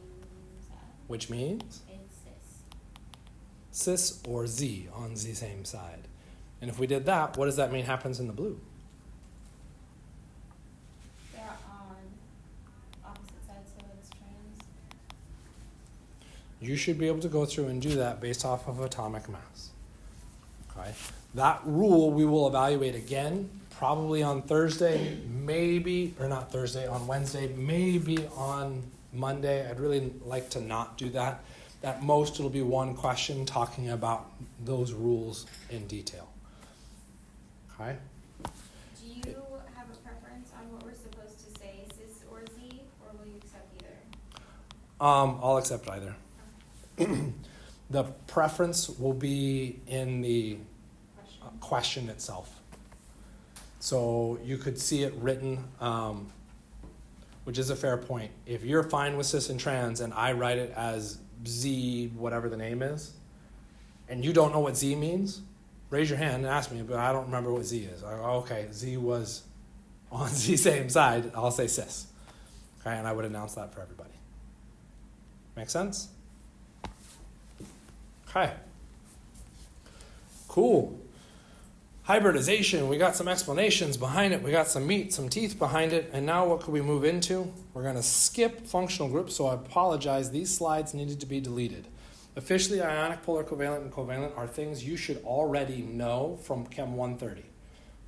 side. Which means It's cis. cis or Z on the same side. And if we did that, what does that mean happens in the blue? They're on opposite sides, so it's trans. You should be able to go through and do that based off of atomic mass. Okay? That rule we will evaluate again, probably on Thursday, maybe, or not Thursday, on Wednesday, maybe on Monday. I'd really like to not do that. At most, it'll be one question talking about those rules in detail. Okay? Do you have a preference on what we're supposed to say, cis or Z, or will you accept either? I'll accept either. The preference will be in the question itself. So you could see it written, which is a fair point. If you're fine with cis and trans and I write it as Z, whatever the name is, and you don't know what Z means, raise your hand and ask me, but I don't remember what Z is. Okay, Z was on the same side, I'll say cis. Okay, and I would announce that for everybody. Make sense? Okay. Cool. Hybridization, we got some explanations behind it, we got some meat, some teeth behind it, and now what could we move into? We're going to skip functional groups, so I apologize, these slides needed to be deleted. Officially, ionic, polar covalent, and covalent are things you should already know from Chem 130.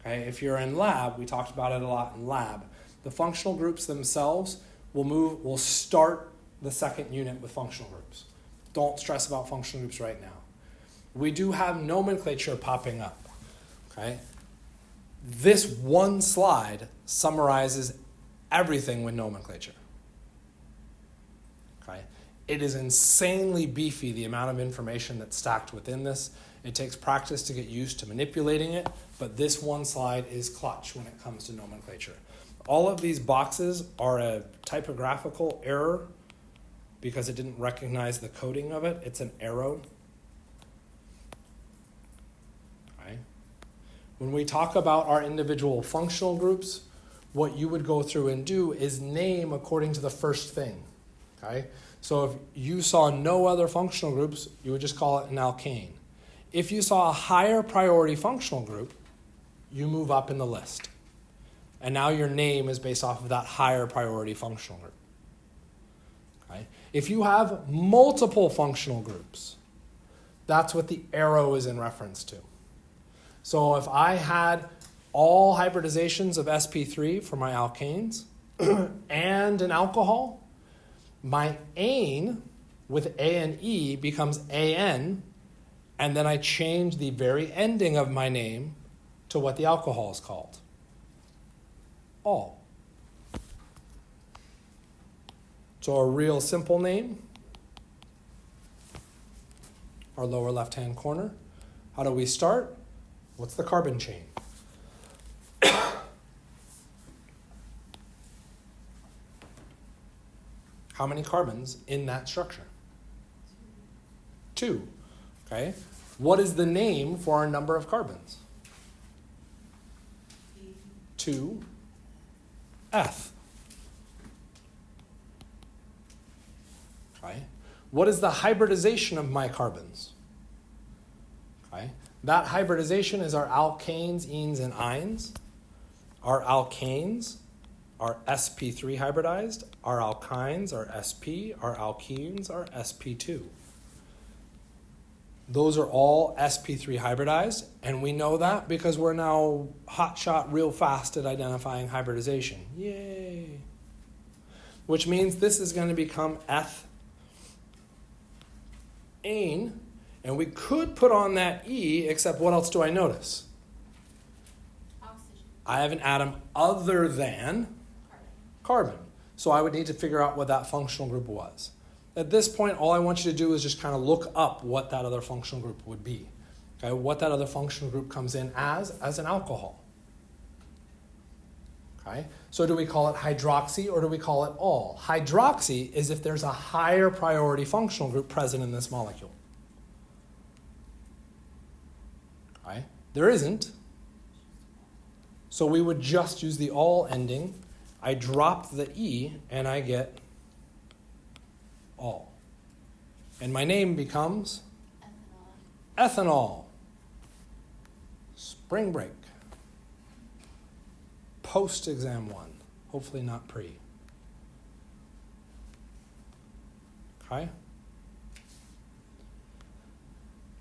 Okay, if you're in lab, we talked about it a lot in lab. The functional groups themselves we'll start the second unit with functional groups. Don't stress about functional groups right now. We do have nomenclature popping up. Okay? This one slide summarizes everything with nomenclature. Okay? It is insanely beefy, the amount of information that's stacked within this. It takes practice to get used to manipulating it, but this one slide is clutch when it comes to nomenclature. All of these boxes are a typographical error because it didn't recognize the coding of it. It's an arrow. Okay. When we talk about our individual functional groups, what you would go through and do is name according to the first thing. Okay? So if you saw no other functional groups, you would just call it an alkane. If you saw a higher priority functional group, you move up in the list. And now your name is based off of that higher priority functional group. Okay? If you have multiple functional groups, that's what the arrow is in reference to. So if I had all hybridizations of sp3 for my alkanes and an alcohol, my ane with A and E becomes AN, and then I change the very ending of my name to what the alcohol is called. All. So a real simple name, our lower left-hand corner. How do we start? What's the carbon chain? How many carbons in that structure? 2. Okay. What is the name for our number of carbons? 2F. Okay. What is the hybridization of my carbons? Okay. That hybridization is our alkanes, enes, and ines. Our alkanes are sp3 hybridized. Our alkynes are sp. Our alkenes are sp2. Those are all sp3 hybridized, and we know that because we're now hotshot real fast at identifying hybridization. Yay! Which means this is going to become ethane, and we could put on that E, except what else do I notice? Oxygen. I have an atom other than Carbon. carbon. So I would need to figure out what that functional group was. At this point, all I want you to do is just kind of look up what that other functional group would be. Okay, what that other functional group comes in as an alcohol. Okay, so do we call it hydroxy or do we call it all? Hydroxy is if there's a higher priority functional group present in this molecule. Okay, there isn't. So we would just use the all ending. I drop the E and I get all. And my name becomes Ethanol. ethanol. Spring break. Post exam 1. Hopefully not pre. Okay?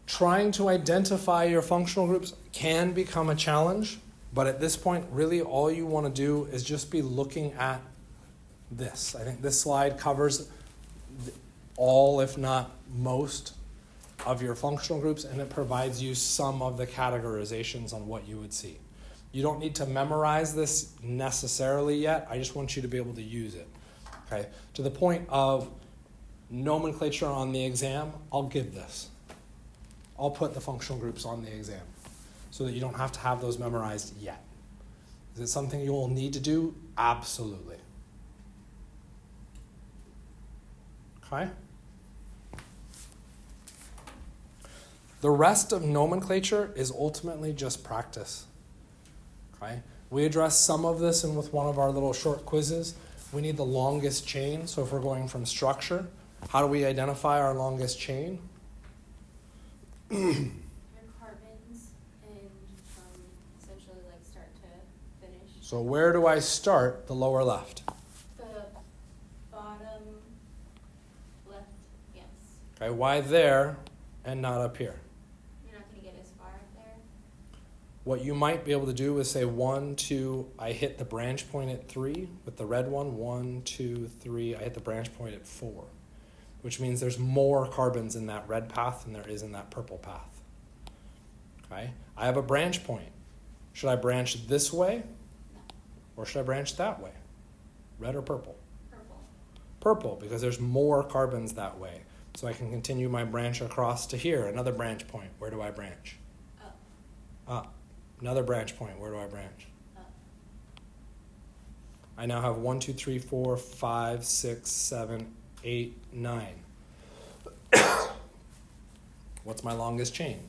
Trying to identify your functional groups can become a challenge, but at this point, really all you want to do is just be looking at this. I think this slide covers all, if not most, of your functional groups, and it provides you some of the categorizations on what you would see. You don't need to memorize this necessarily yet. I just want you to be able to use it. Okay? To the point of nomenclature on the exam, I'll give this. I'll put the functional groups on the exam so that you don't have to have those memorized yet. Is it something you will need to do? Absolutely. Okay? The rest of nomenclature is ultimately just practice. Okay? We address some of this in with one of our little short quizzes. We need the longest chain. So if we're going from structure, how do we identify our longest chain? Your carbons and essentially like start to finish. So where do I start? The lower left. The bottom left, yes. Okay, why there and not up here? You're not going to get as far up there. What you might be able to do is say 1, 2, I hit the branch point at 3 with the red one. 1, 2, 3, I hit the branch point at 4, which means there's more carbons in that red path than there is in that purple path. Okay, I have a branch point. Should I branch this way or should I branch that way? Red or purple? Purple. Purple, because there's more carbons that way. So I can continue my branch across to here, another branch point. Where do I branch? Up. Up. Another branch point. Where do I branch? Up. I now have 1, 2, 3, 4, 5, 6, 7, 8, 9. What's my longest chain?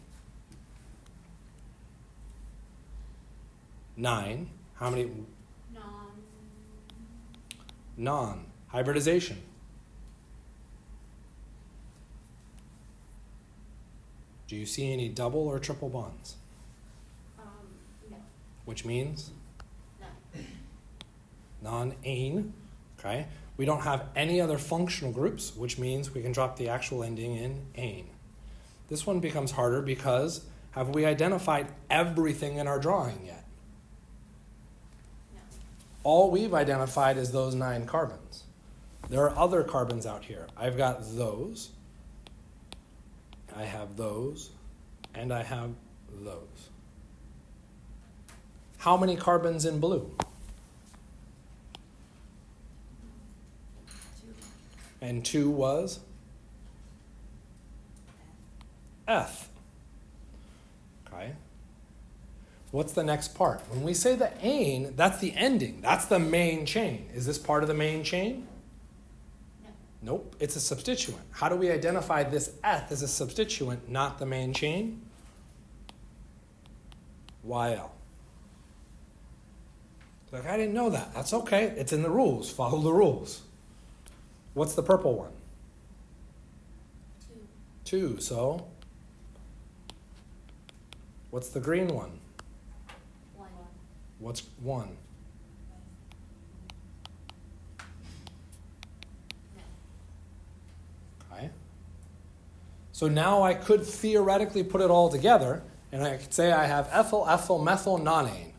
9. How many? Non. Hybridization. Do you see any double or triple bonds? No. Which means No. non-ane. Okay. We don't have any other functional groups, which means we can drop the actual ending in ane. This one becomes harder because have we identified everything in our drawing yet? No. All we've identified is those 9 carbons. There are other carbons out here. I've got those, I have those, and I have those. How many carbons in blue? 2. And 2 was? F. Okay. What's the next part? When we say the ane, that's the ending. That's the main chain. Is this part of the main chain? No. Nope, it's a substituent. How do we identify this eth as a substituent, not the main chain? YL. Like, I didn't know that. That's okay. It's in the rules. Follow the rules. What's the purple one? 2. 2. So, what's the green one? 1. What's 1? No. Okay. So now I could theoretically put it all together, and I could say I have ethyl, ethyl, methyl, nonane.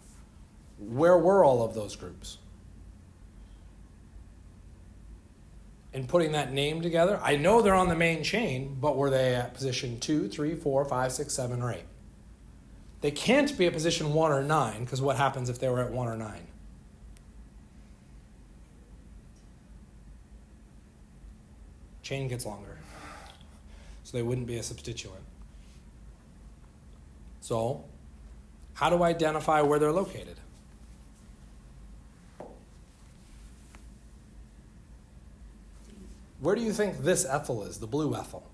Where were all of those groups? In putting that name together, I know they're on the main chain, but were they at position 2, 3, 4, 5, 6, 7, or 8? They can't be at position 1 or 9, because what happens if they were at 1 or 9? Chain gets longer. So they wouldn't be a substituent. So, how do I identify where they're located? Where do you think this ethyl is, the blue ethyl?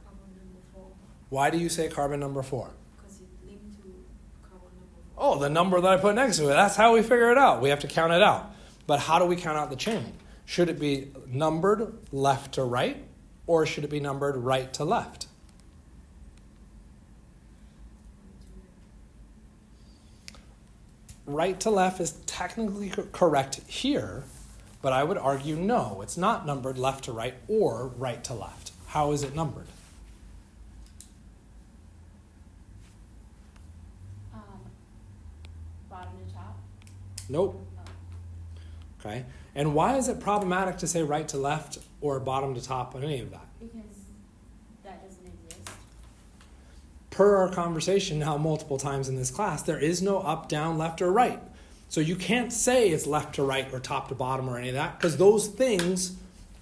Carbon number 4. Why do you say carbon number 4? Because it linked to carbon number 4. Oh, the number that I put next to it. That's how we figure it out. We have to count it out. But how do we count out the chain? Should it be numbered left to right, or should it be numbered right to left? Right to left is technically correct here, but I would argue no, it's not numbered left to right or right to left. How is it numbered? Bottom to top. Nope. Oh. Okay. And why is it problematic to say right to left or bottom to top on any of that? Because that doesn't exist. Per our conversation now multiple times in this class, there is no up, down, left, or right. So you can't say it's left to right or top to bottom or any of that, because those things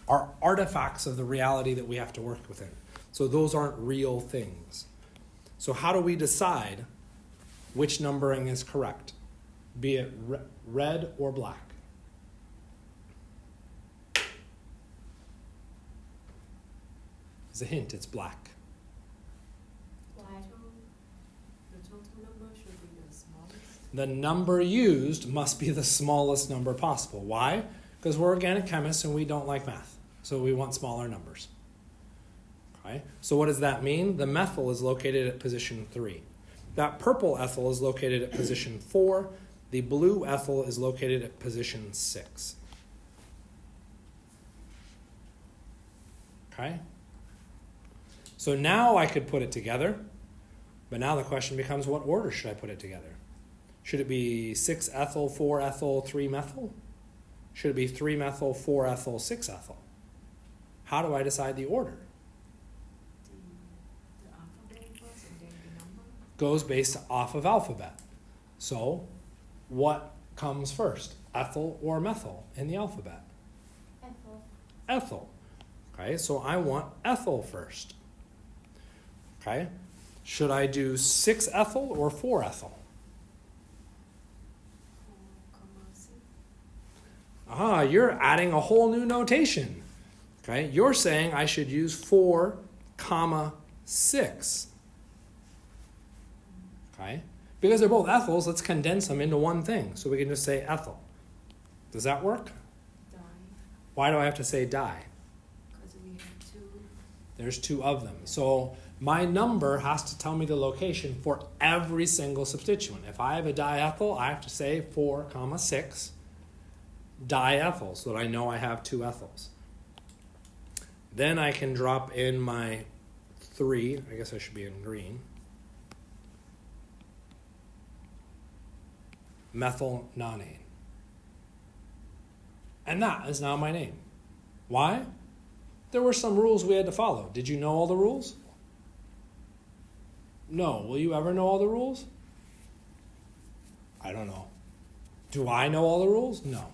are artifacts of the reality that we have to work within. So those aren't real things. So how do we decide which numbering is correct, be it red or black? As a hint, it's black. Why? The total number should be the smallest. The number used must be the smallest number possible. Why? Because we're organic chemists and we don't like math. So we want smaller numbers. Okay? So what does that mean? The methyl is located at position 3. That purple ethyl is located at position 4. The blue ethyl is located at position 6. Okay? So now I could put it together, but now the question becomes, what order should I put it together? Should it be 6 ethyl, 4 ethyl, 3 methyl? Should it be 3 methyl, 4 ethyl, 6 ethyl? How do I decide the order? The alphabet first and then the number. Goes based off of alphabet. So what comes first, ethyl or methyl in the alphabet? Ethyl. Ethyl. Okay, so I want ethyl first. Okay, should I do 6 ethyl or 4 ethyl? 4, 6. You're adding a whole new notation. Okay, you're saying I should use 4, 6. Okay, because they're both ethyls, let's condense them into one thing. So we can just say ethyl. Does that work? Die. Why do I have to say di? Because we have 2. There's 2 of them. So my number has to tell me the location for every single substituent. If I have a diethyl, I have to say 4, 6 diethyl, so that I know I have 2 ethyls. Then I can drop in my 3, I guess I should be in green, methyl nonane. And that is now my name. Why? There were some rules we had to follow. Did you know all the rules? No. Will you ever know all the rules? I don't know. Do I know all the rules? No.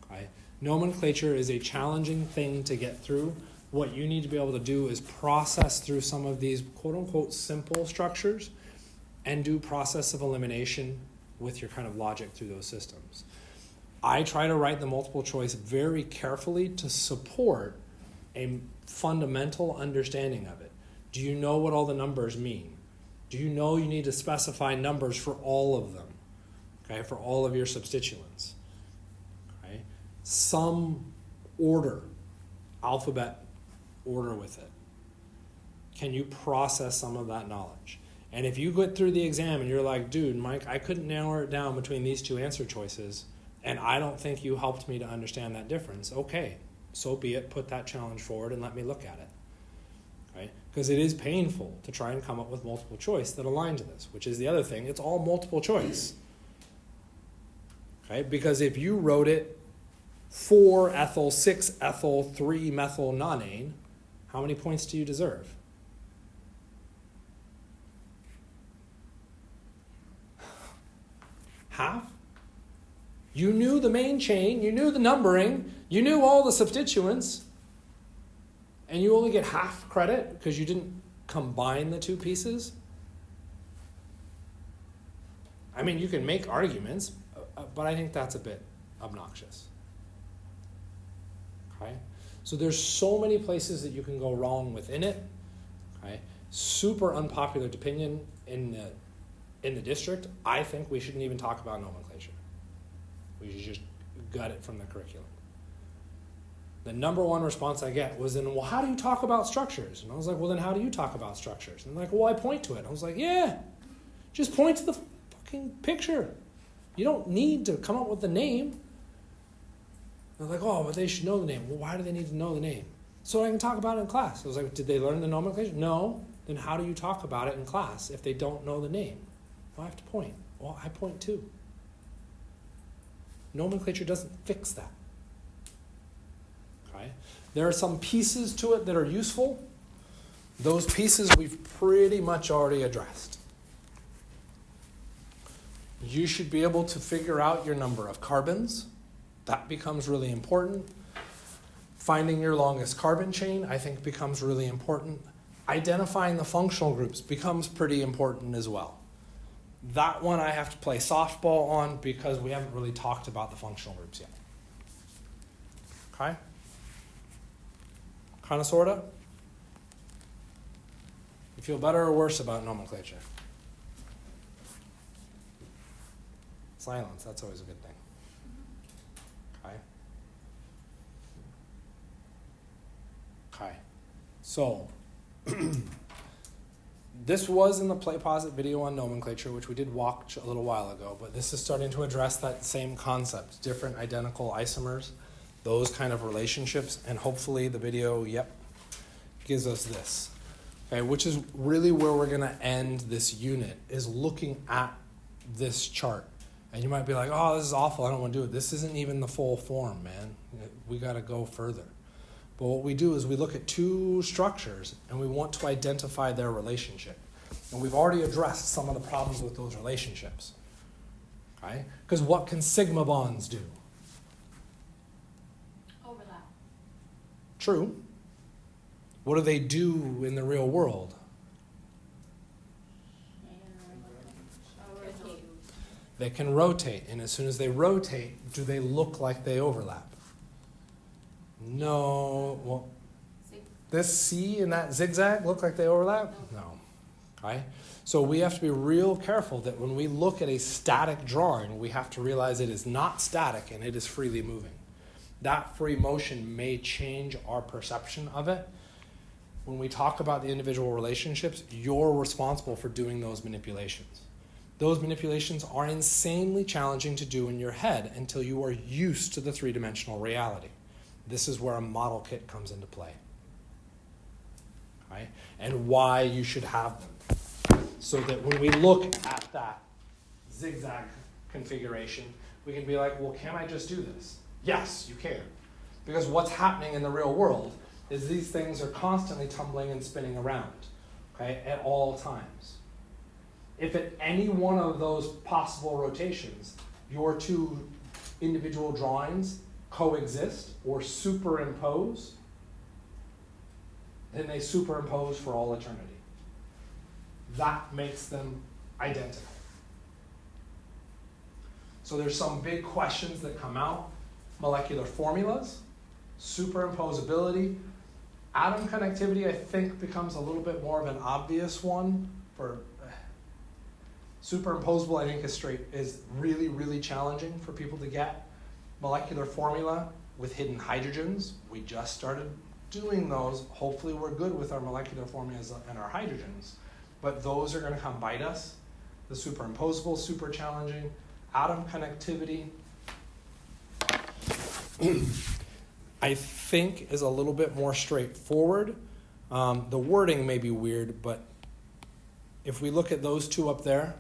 Okay. Nomenclature is a challenging thing to get through. What you need to be able to do is process through some of these quote-unquote simple structures and do process of elimination with your kind of logic through those systems. I try to write the multiple choice very carefully to support a fundamental understanding of it. Do you know what all the numbers mean? Do you know you need to specify numbers for all of them? Okay, for all of your substituents. Okay? Some order, alphabet order with it. Can you process some of that knowledge? And if you get through the exam and you're like, dude, Mike, I couldn't narrow it down between these 2 answer choices, and I don't think you helped me to understand that difference, okay, so be it, put that challenge forward and let me look at it. Right? Because it is painful to try and come up with multiple choice that align to this, which is the other thing, it's all multiple choice. Okay? Because if you wrote it 4-ethyl, 6-ethyl, 3-methyl nonane, how many points do you deserve? Half? You knew the main chain, you knew the numbering, you knew all the substituents, and you only get half credit because you didn't combine the two pieces? I mean, you can make arguments, but I think that's a bit obnoxious. Okay? So there's so many places that you can go wrong within it. Okay? Super unpopular opinion in the district. I think we shouldn't even talk about nomenclature. We should just gut it from the curriculum. The number one response I get was, well, how do you talk about structures? And I was like, well, then how do you talk about structures? And they're like, well, I point to it. I was like, yeah, just point to the fucking picture. You don't need to come up with the name. They're like, oh, but they should know the name. Well, why do they need to know the name? So I can talk about it in class. I was like, did they learn the nomenclature? No. Then how do you talk about it in class if they don't know the name? Well, I have to point. Well, I point too. Nomenclature doesn't fix that. Okay? There are some pieces to it that are useful. Those pieces we've pretty much already addressed. You should be able to figure out your number of carbons. That becomes really important. Finding your longest carbon chain, I think, becomes really important. Identifying the functional groups becomes pretty important as well. That one I have to play softball on because we haven't really talked about the functional groups yet. Okay? Kind of, sort of? You feel better or worse about nomenclature? Silence, that's always a good thing. Okay? Okay. So, this was in the Play Posit video on nomenclature, which we did watch a little while ago, but this is starting to address that same concept, different identical isomers, those kind of relationships, and hopefully the video, gives us this. Okay, which is really where we're going to end this unit, is looking at this chart. And you might be like, oh, this is awful, I don't want to do it. This isn't even the full form, man. We got to go further. But what we do is we look at two structures and we want to identify their relationship. And we've already addressed some of the problems with those relationships. Okay? Because what can sigma bonds do? Overlap. True. What do they do in the real world? Rotate. They can rotate. And as soon as they rotate, do they look like they overlap? No. Well, this C and that zigzag look like they overlap? No. Okay? So we have to be real careful that when we look at a static drawing, we have to realize it is not static and it is freely moving. That free motion may change our perception of it. When we talk about the individual relationships, you're responsible for doing those manipulations. Those manipulations are insanely challenging to do in your head until you are used to the three-dimensional reality. This is where a model kit comes into play. Okay? And why you should have them. So that when we look at that zigzag configuration, we can be like, well, can I just do this? Yes, you can. Because what's happening in the real world is these things are constantly tumbling and spinning around, okay, at all times. If at any one of those possible rotations, your two individual drawings coexist or superimpose, then they superimpose for all eternity. That makes them identical. So there's some big questions that come out. Molecular formulas, superimposability, atom connectivity I think becomes a little bit more of an obvious one. For superimposable I think is really, really challenging for people to get. Molecular formula with hidden hydrogens, we just started doing those. Hopefully we're good with our molecular formulas and our hydrogens, but those are going to come bite us. The superimposable, super challenging. Atom connectivity, I think is a little bit more straightforward. The wording may be weird, but if we look at those two up there,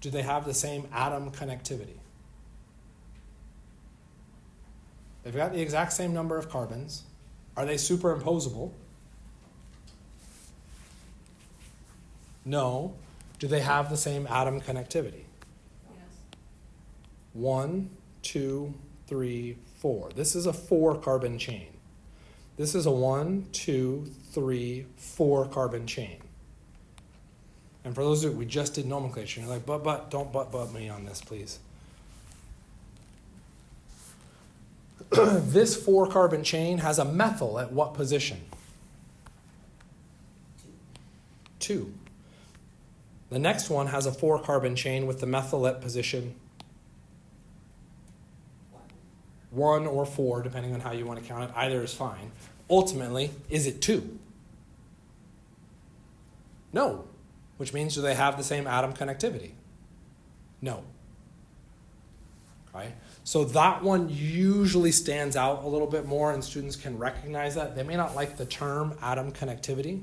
do they have the same atom connectivity? They've got the exact same number of carbons. Are they superimposable? No. Do they have the same atom connectivity? Yes. 1, 2, 3, 4. This is a 4-carbon chain. This is a 1, 2, 3, 4 carbon chain. And for those of you, we just did nomenclature. You're like, but, don't but me on this, please. This 4-carbon chain has a methyl at what position? 2. The next one has a 4-carbon chain with the methyl at position 1 or 4, depending on how you want to count it. Either is fine. Ultimately, is it 2? No. Which means, do they have the same atom connectivity? No. Okay? So that one usually stands out a little bit more, and students can recognize that. They may not like the term atom connectivity,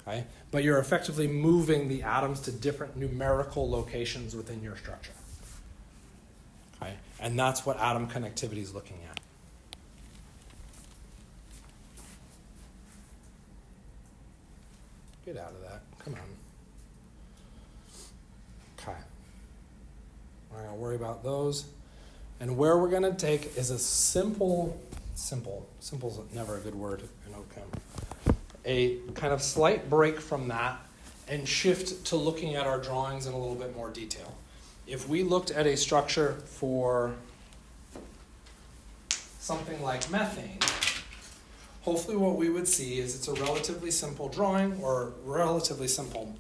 okay? But you're effectively moving the atoms to different numerical locations within your structure. Okay? And that's what atom connectivity is looking at. Get out of that. Come on. Okay. We're not going to worry about those. And where we're going to take is a simple's never a good word in OChem, a kind of slight break from that and shift to looking at our drawings in a little bit more detail. If we looked at a structure for something like methane, hopefully what we would see is it's a relatively simple drawing or relatively simple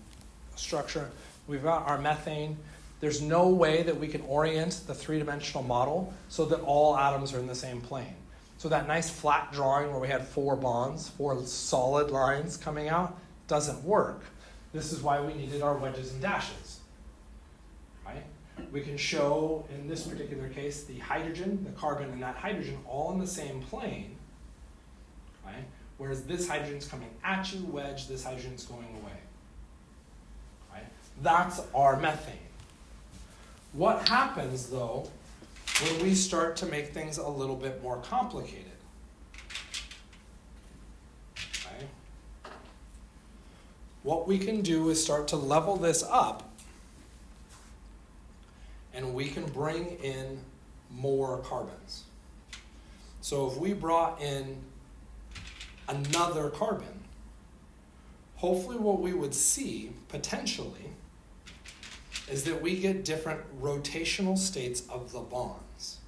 structure. We've got our methane. There's no way that we can orient the three-dimensional model so that all atoms are in the same plane. So that nice flat drawing where we had 4 bonds, 4 solid lines coming out, doesn't work. This is why we needed our wedges and dashes. Right? We can show, in this particular case, the hydrogen, the carbon, and that hydrogen all in the same plane. Right? Whereas this hydrogen's coming at you, wedge, this hydrogen's going away. Right? That's our methane. What happens, though, when we start to make things a little bit more complicated? Okay. What we can do is start to level this up, and we can bring in more carbons. So if we brought in another carbon, hopefully what we would see, potentially, is that we get different rotational states of the bonds.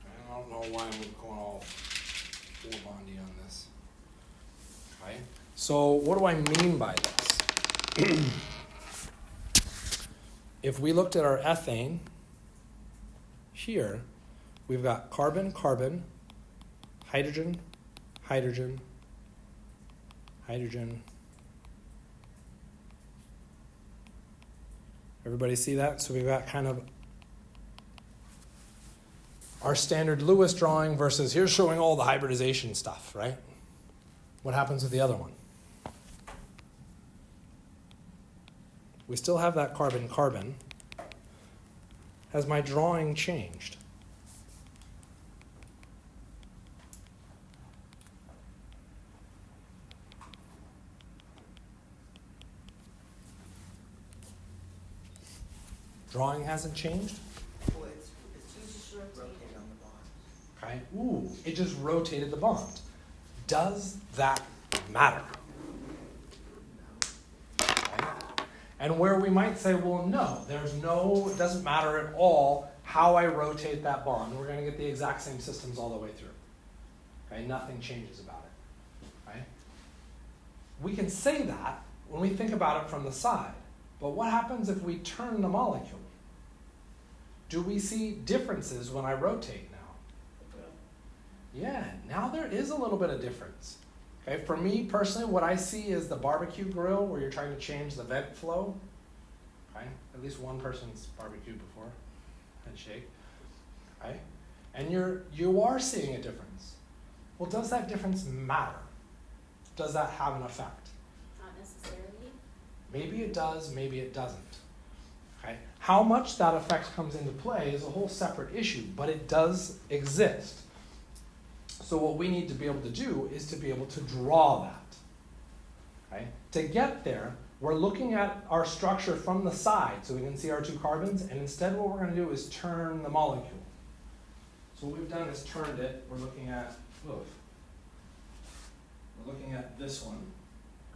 I don't know why I'm going all 4 bondy on this. Okay, so what do I mean by this? If we looked at our ethane, here, we've got carbon, carbon, hydrogen, hydrogen, hydrogen. Everybody see that? So we've got kind of our standard Lewis drawing versus here's showing all the hybridization stuff, right? What happens with the other one? We still have that carbon-carbon. Has my drawing changed? Drawing hasn't changed? Well, it's just rotated on the bond. Okay. Ooh, it just rotated the bond. Does that matter? Okay. And where we might say, well, no, it doesn't matter at all how I rotate that bond. We're going to get the exact same systems all the way through. Okay, nothing changes about it. Okay. We can say that when we think about it from the side. But what happens if we turn the molecule? Do we see differences when I rotate now? Yeah, now there is a little bit of difference. Okay, for me personally, what I see is the barbecue grill where you're trying to change the vent flow. Okay, at least one person's barbecued before. Handshake. Okay, And you are seeing a difference. Well, does that difference matter? Does that have an effect? Not necessarily. Maybe it does, maybe it doesn't. Okay? How much that effect comes into play is a whole separate issue, but it does exist. So what we need to be able to do is to be able to draw that. Okay? To get there, we're looking at our structure from the side so we can see our two carbons, and instead what we're going to do is turn the molecule. So what we've done is turned it. We're looking at, we're looking at this one,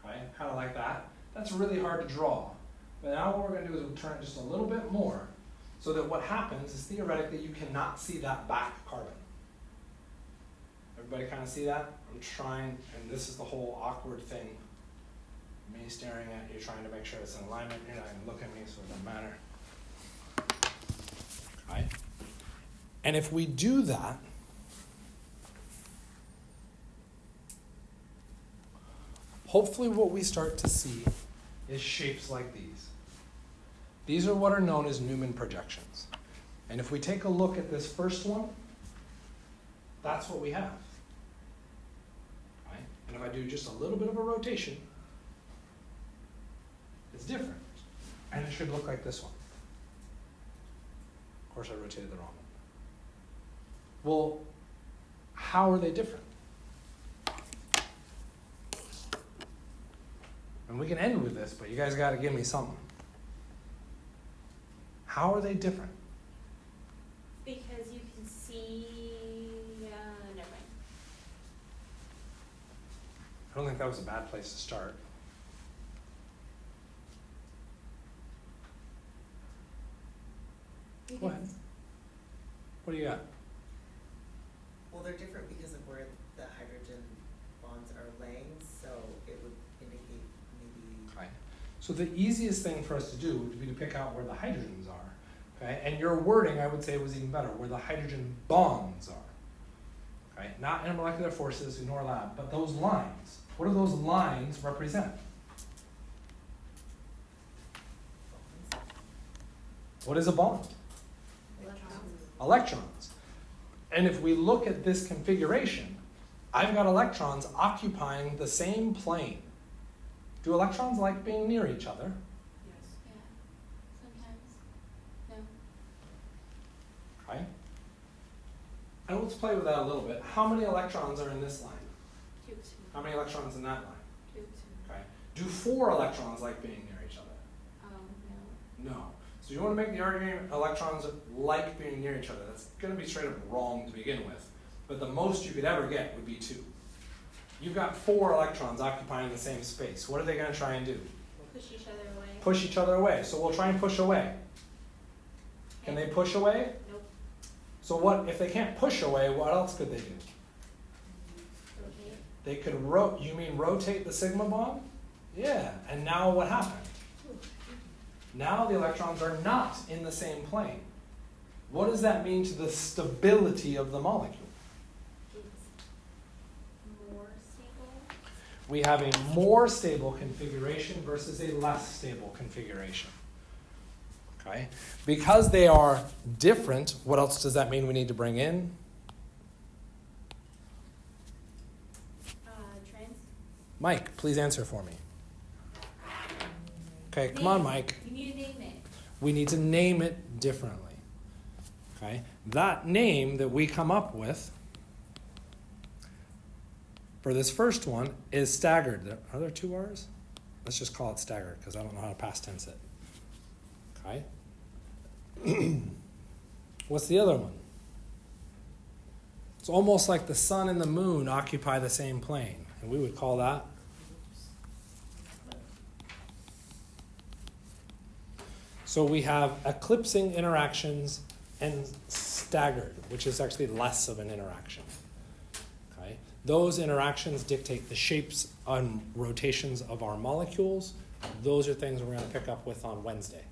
okay? Kind of like that. That's really hard to draw. But now what we're going to do is we'll turn it just a little bit more so that what happens is theoretically you cannot see that back carbon. Everybody kind of see that? I'm trying, and this is the whole awkward thing. Me staring at you, trying to make sure it's in alignment. You're not going to look at me, so it doesn't matter. Okay? And if we do that, hopefully what we start to see is shapes like these. These are what are known as Newman projections. And if we take a look at this first one, that's what we have. Right? And if I do just a little bit of a rotation, it's different. And it should look like this one. Of course, I rotated the wrong one. Well, how are they different? And we can end with this, but you guys got to give me something. How are they different? Because you can see, never mind. I don't think that was a bad place to start. Go ahead. What do you got? Well, they're different because of where the hydrogen bonds are laying, so it would indicate maybe. Okay. So the easiest thing for us to do would be to pick out where the hydrogens are. Okay? And your wording, I would say, was even better, where the hydrogen bonds are. Okay? Not intermolecular forces, ignore lab, but those lines. What do those lines represent? What is a bond? Electrons. And if we look at this configuration, I've got electrons occupying the same plane. Do electrons like being near each other? Yes. Yeah. Sometimes. No. Okay. And let's play with that a little bit. How many electrons are in this line? Two. How many electrons in that line? Two. Okay. Do 4 electrons like being near each other? No. No. So you want to make the argument electrons like being near each other. That's going to be straight up wrong to begin with. But the most you could ever get would be 2. You've got 4 electrons occupying the same space. What are they going to try and do? Push each other away. Push each other away. So we'll try and push away. Can they push away? Nope. So what if they can't push away, what else could they do? Rotate. They could you mean rotate the sigma bond? Yeah. And now what happened? Now the electrons are not in the same plane. What does that mean to the stability of the molecule? It's more stable. We have a more stable configuration versus a less stable configuration. Okay? Because they are different, what else does that mean we need to bring in? Trans. Mike, please answer for me. Okay, come on, Mike. You need to name it. We need to name it differently. Okay? That name that we come up with for this first one is staggered. Are there 2 R's? Let's just call it staggered because I don't know how to past tense it. Okay? What's the other one? It's almost like the sun and the moon occupy the same plane. And we would call that so we have eclipsing interactions and staggered, which is actually less of an interaction. Okay? Those interactions dictate the shapes and rotations of our molecules. Those are things we're going to pick up with on Wednesday.